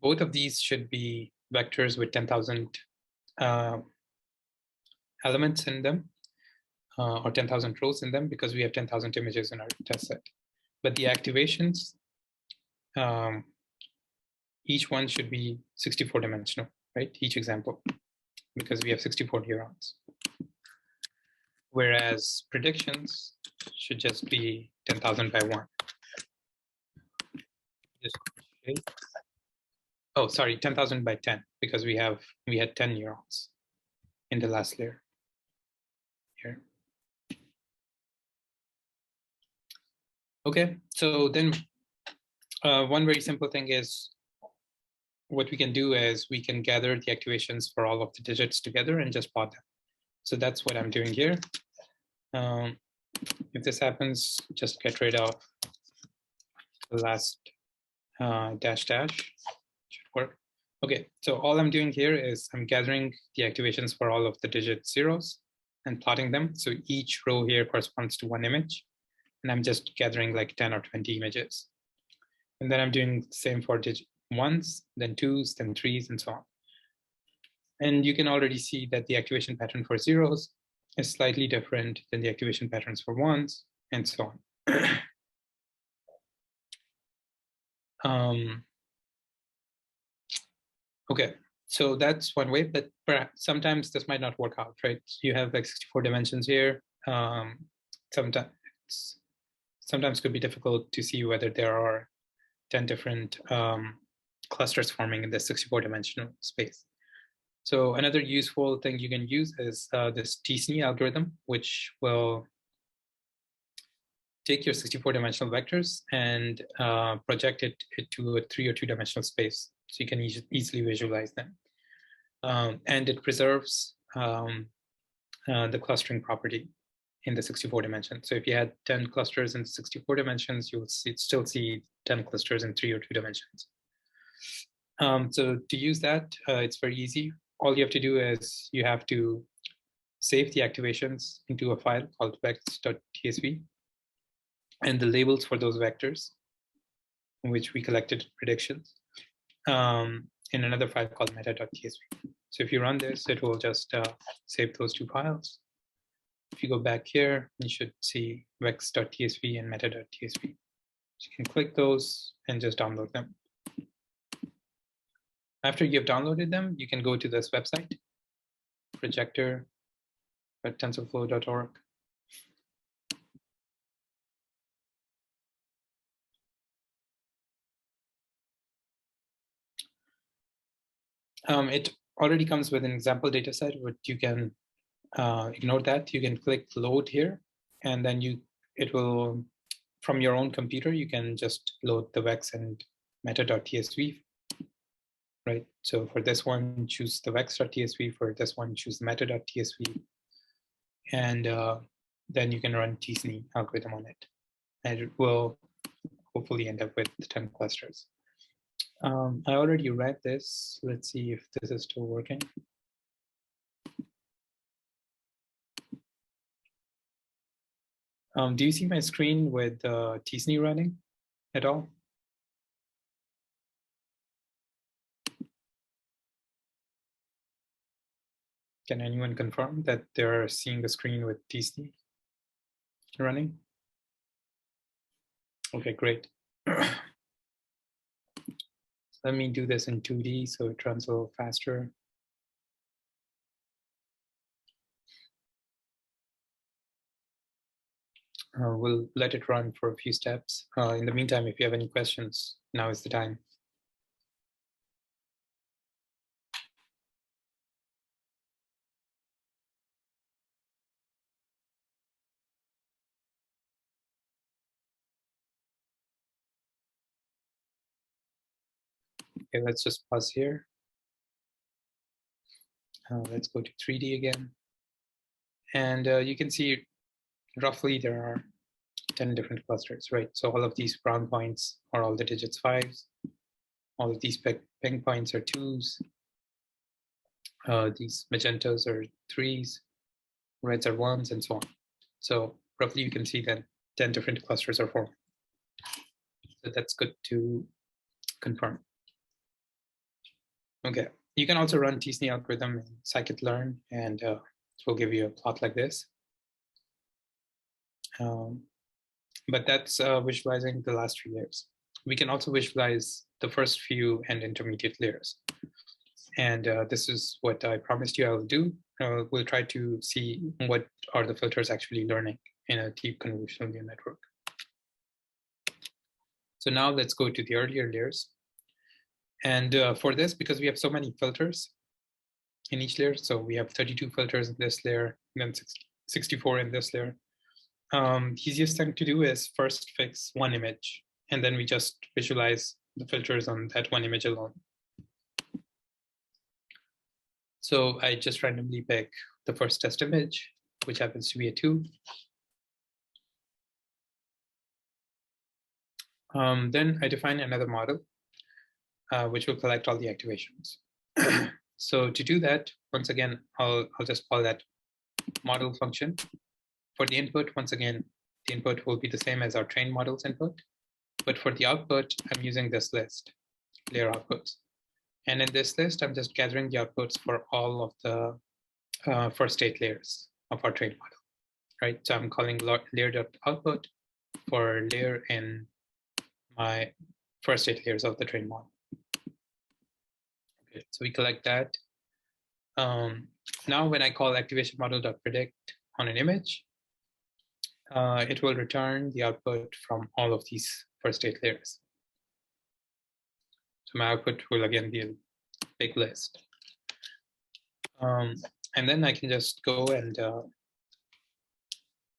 both of these should be vectors with 10,000 elements in them, or 10,000 rows in them, because we have 10,000 images in our test set. But the activations, each one should be 64 dimensional, right? Each example, because we have 64 neurons. Whereas predictions should just be 10,000 by 1. Oh, sorry, 10,000 by 10, because we had 10 neurons in the last layer here. Okay, so then one very simple thing is what we can do is we can gather the activations for all of the digits together and just plot them. So that's what I'm doing here. If this happens, just get rid of the last dash dash. Should work. Okay, so all I'm doing here is I'm gathering the activations for all of the digit zeros and plotting them. So each row here corresponds to one image. And I'm just gathering like 10 or 20 images. And then I'm doing the same for digit ones, then twos, then threes, and so on. And you can already see that the activation pattern for zeros is slightly different than the activation patterns for ones, and so on. Okay, so that's one way, but perhaps sometimes this might not work out, right? You have like 64 dimensions here. Sometimes could be difficult to see whether there are 10 different clusters forming in the 64 dimensional space. So another useful thing you can use is this TSNE algorithm, which will take your 64 dimensional vectors and project it to a 3 or 2 dimensional space. So you can easily visualize them. And it preserves the clustering property in the 64 dimensions. So if you had 10 clusters in 64 dimensions, you will still see 10 clusters in 3 or 2 dimensions. So to use that, it's very easy. All you have to do is you have to save the activations into a file called vex.tsv, and the labels for those vectors, in which we collected predictions, in another file called meta.tsv. So if you run this, it will just save those two files. If you go back here, you should see vex.tsv and meta.tsv. So you can click those and just download them. After you've downloaded them, you can go to this website, projector.tensorflow.org. It already comes with an example data set, but you can ignore that. You can click load here, and then it will, from your own computer, you can just load the vex and meta.tsv. Right. So for this one, choose the vex.tsv. For this one, choose the meta.tsv. And then you can run TSNE algorithm on it. And it will hopefully end up with 10 clusters. I already read this. Let's see if this is still working. Do you see my screen with TSNE running at all? Can anyone confirm that they're seeing the screen with TSNE running? Okay, great. Let me do this in 2D so it runs a little faster. We'll let it run for a few steps. In the meantime, if you have any questions, now is the time. Okay, let's just pause here. Let's go to 3D again. And you can see roughly there are 10 different clusters, right? So all of these brown points are all the digits 5s. All of these pink points are 2s. These magentas are 3s. Reds are 1s, and so on. So roughly you can see that 10 different clusters are formed. So that's good to confirm. Okay, you can also run t-SNE algorithm in scikit-learn, and it will give you a plot like this. But that's visualizing the last few layers. We can also visualize the first few and intermediate layers. And this is what I promised you I will do. We'll try to see what are the filters actually learning in a deep convolutional neural network. So now let's go to the earlier layers. And for this, because we have so many filters in each layer, so we have 32 filters in this layer, and then 64 in this layer. The easiest thing to do is first fix one image, and then we just visualize the filters on that one image alone. So I just randomly pick the first test image, which happens to be a 2. Then I define another model, which will collect all the activations. So to do that, once again, I'll just call that model function. For the input, once again, the input will be the same as our trained model's input. But for the output, I'm using this list, layer outputs. And in this list, I'm just gathering the outputs for all of the first 8 layers of our trained model, right? So I'm calling layer.output for layer in my first 8 layers of the trained model. Okay, so we collect that. Now when I call activation model.predict on an image, it will return the output from all of these first 8 layers. So my output will again be a big list. And then I can just go and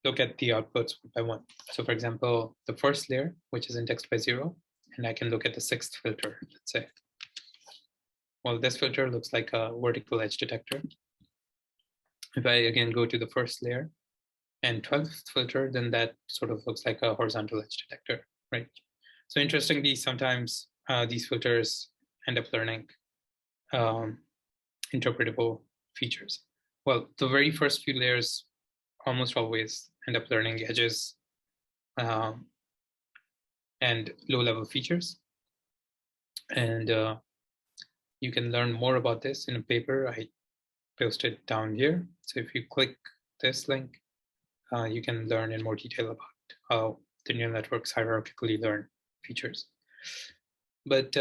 look at the outputs one by one. So for example, the first layer, which is indexed by 0, and I can look at the 6th filter, let's say. Well, this filter looks like a vertical edge detector. If I again go to the first layer and 12th filter, then that sort of looks like a horizontal edge detector, right? So interestingly, sometimes these filters end up learning interpretable features. Well, the very first few layers almost always end up learning edges and low-level features. And you can learn more about this in a paper I posted down here. So if you click this link, you can learn in more detail about how the neural networks hierarchically learn features. But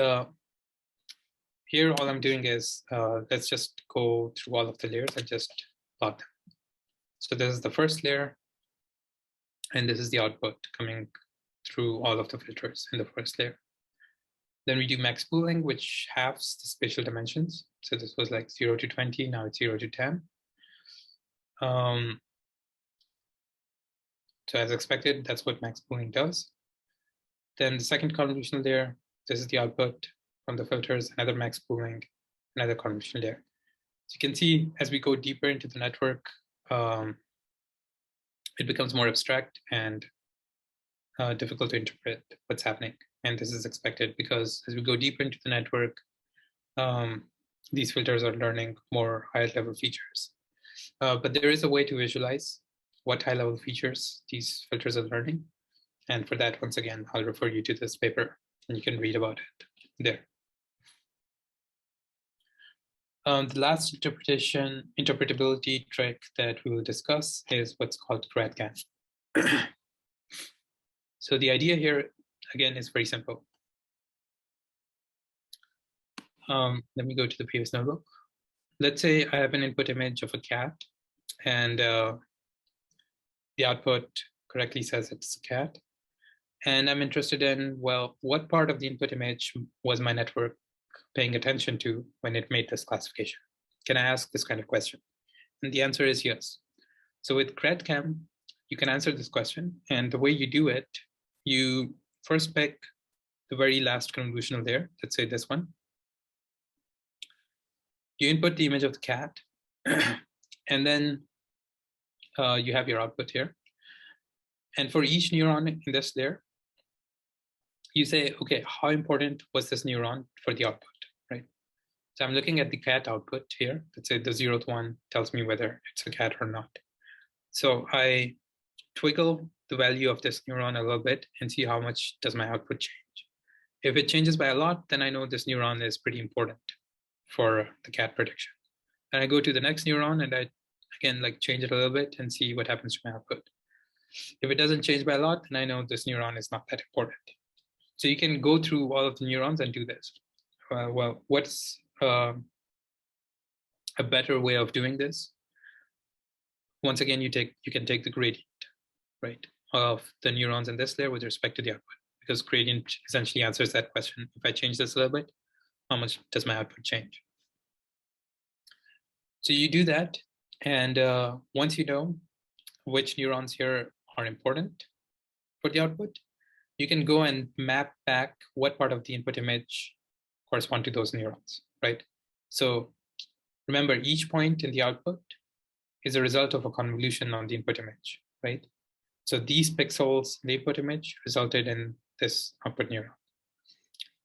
here, all I'm doing is, let's just go through all of the layers and just plot them. So this is the first layer, and this is the output coming through all of the filters in the first layer. Then we do max pooling, which halves the spatial dimensions. So this was like 0 to 20, now it's 0 to 10. So as expected, that's what max pooling does. Then the second convolutional layer, this is the output from the filters, another max pooling, another convolutional layer. So you can see as we go deeper into the network, it becomes more abstract and difficult to interpret what's happening. And this is expected because as we go deeper into the network, these filters are learning more higher level features. But there is a way to visualize what high level features these filters are learning. And for that, once again, I'll refer you to this paper and you can read about it there. The last interpretability trick that we will discuss is what's called GradGAN. So the idea here again, is very simple. Let me go to the previous notebook. Let's say I have an input image of a cat, and the output correctly says it's a cat. And I'm interested in, well, what part of the input image was my network paying attention to when it made this classification? Can I ask this kind of question? And the answer is yes. So with GradCam, you can answer this question. And the way you do it, you first pick the very last convolutional layer, let's say this one. You input the image of the cat, and then you have your output here. And for each neuron in this layer, you say, okay, how important was this neuron for the output, right? So I'm looking at the cat output here. Let's say the 0th one tells me whether it's a cat or not. So I twiddle the value of this neuron a little bit and see how much does my output change. If it changes by a lot, then I know this neuron is pretty important for the cat prediction. And I go to the next neuron and I, again, like change it a little bit and see what happens to my output. If it doesn't change by a lot, then I know this neuron is not that important. So you can go through all of the neurons and do this. Well, what's a better way of doing this? Once again, you can take the gradient, right, of the neurons in this layer with respect to the output, because gradient essentially answers that question. If I change this a little bit, how much does my output change? So you do that, and once you know which neurons here are important for the output, you can go and map back what part of the input image correspond to those neurons, right? So remember, each point in the output is a result of a convolution on the input image, right? So these pixels in the input image resulted in this output neuron.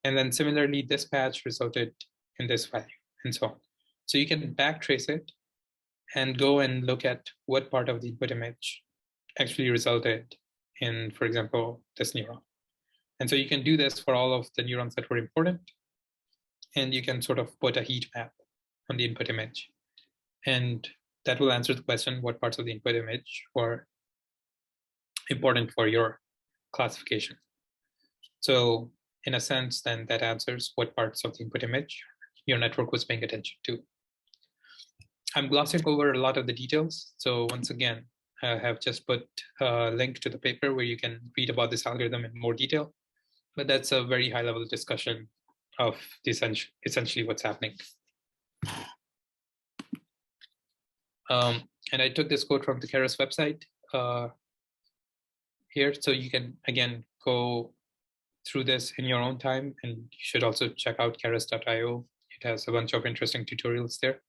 And then similarly, this patch resulted in this value, and so on. So you can backtrace it and go and look at what part of the input image actually resulted in, for example, this neuron. And so you can do this for all of the neurons that were important, and you can sort of put a heat map on the input image. And that will answer the question, what parts of the input image were important for your classification. So in a sense, then that answers what parts of the input image your network was paying attention to. I'm glossing over a lot of the details. So once again, I have just put a link to the paper where you can read about this algorithm in more detail. But that's a very high level discussion of the essentially what's happening. And I took this quote from the Keras website here. So you can, again, go through this in your own time. And you should also check out keras.io. It has a bunch of interesting tutorials there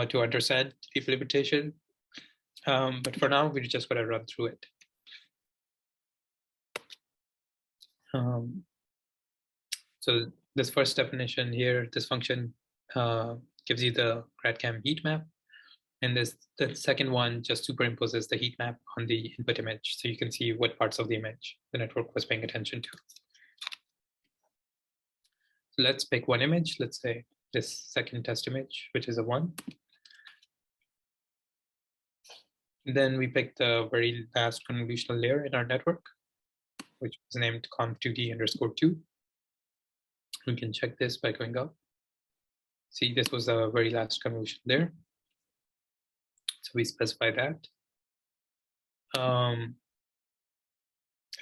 to understand the implementation. But for now, we're just going to run through it. So this first definition here, this function gives you the GradCam heat map. And the second one just superimposes the heat map on the input image. So you can see what parts of the image the network was paying attention to. So let's pick one image. Let's say this second test image, which is a 1. And then we pick the very last convolutional layer in our network, which was named conv2d_2. We can check this by going up. See, this was the very last convolution layer. So we specify that.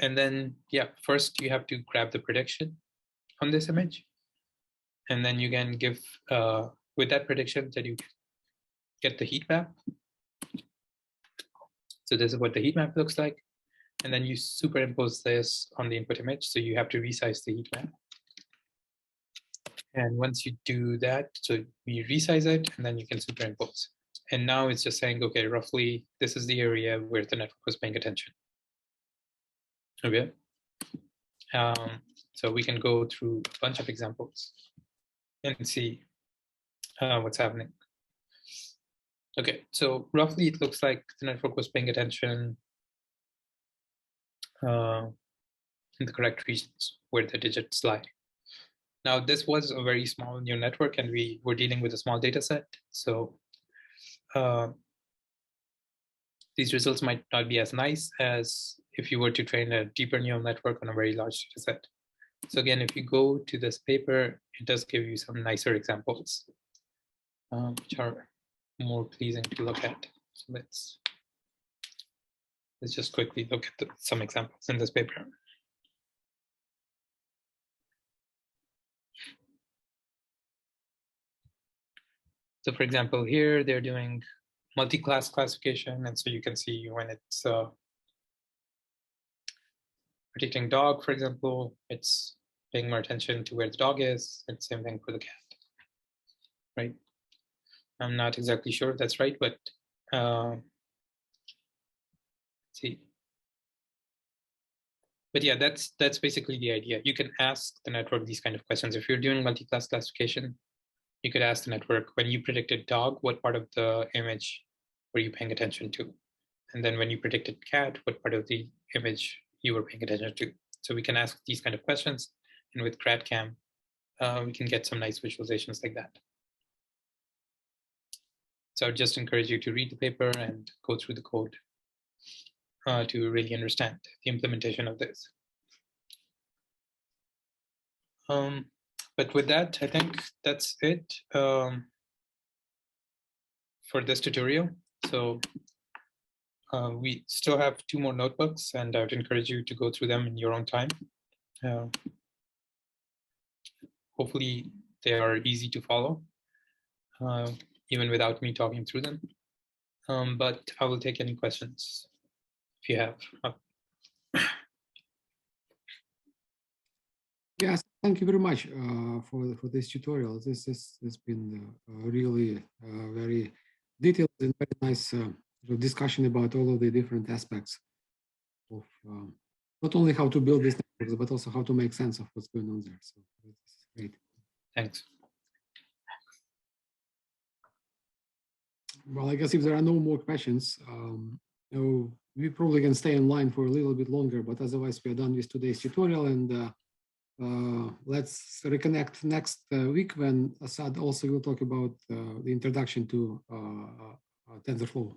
And then, yeah, first you have to grab the prediction on this image. And then you can give, with that prediction, that you get the heat map. So this is what the heat map looks like. And then you superimpose this on the input image. So you have to resize the heat map. And once you do that, so we resize it, and then you can superimpose. And now it's just saying, okay, roughly, this is the area where the network was paying attention. Okay. So we can go through a bunch of examples and see what's happening. Okay, so roughly it looks like the network was paying attention in the correct regions where the digits lie. Now, this was a very small neural network, and we were dealing with a small data set. So these results might not be as nice as if you were to train a deeper neural network on a very large data set. So again, if you go to this paper, it does give you some nicer examples, which are more pleasing to look at. So let's just quickly look at some examples in this paper. So for example, here they're doing multi-class classification. And so you can see when it's predicting dog, for example, it's paying more attention to where the dog is, and same thing for the cat, right? I'm not exactly sure if that's right, but let's see. But yeah, that's basically the idea. You can ask the network these kind of questions. If you're doing multi-class classification, you could ask the network, when you predicted dog, what part of the image were you paying attention to? And then when you predicted cat, what part of the image you were paying attention to? So we can ask these kind of questions. And with GradCam, we can get some nice visualizations like that. So I would just encourage you to read the paper and go through the code to really understand the implementation of this. But with that, I think that's it for this tutorial. So we still have 2 more notebooks, and I would encourage you to go through them in your own time. Hopefully, they are easy to follow, even without me talking through them. But I will take any questions if you have. Yes, thank you very much for this tutorial. This has been really very detailed and very nice discussion about all of the different aspects of not only how to build these networks, but also how to make sense of what's going on there. So it's great. Thanks. Well, I guess if there are no more questions, we probably can stay in line for a little bit longer, but otherwise we are done with today's tutorial, and let's reconnect next week when Assad also will talk about the introduction to TensorFlow.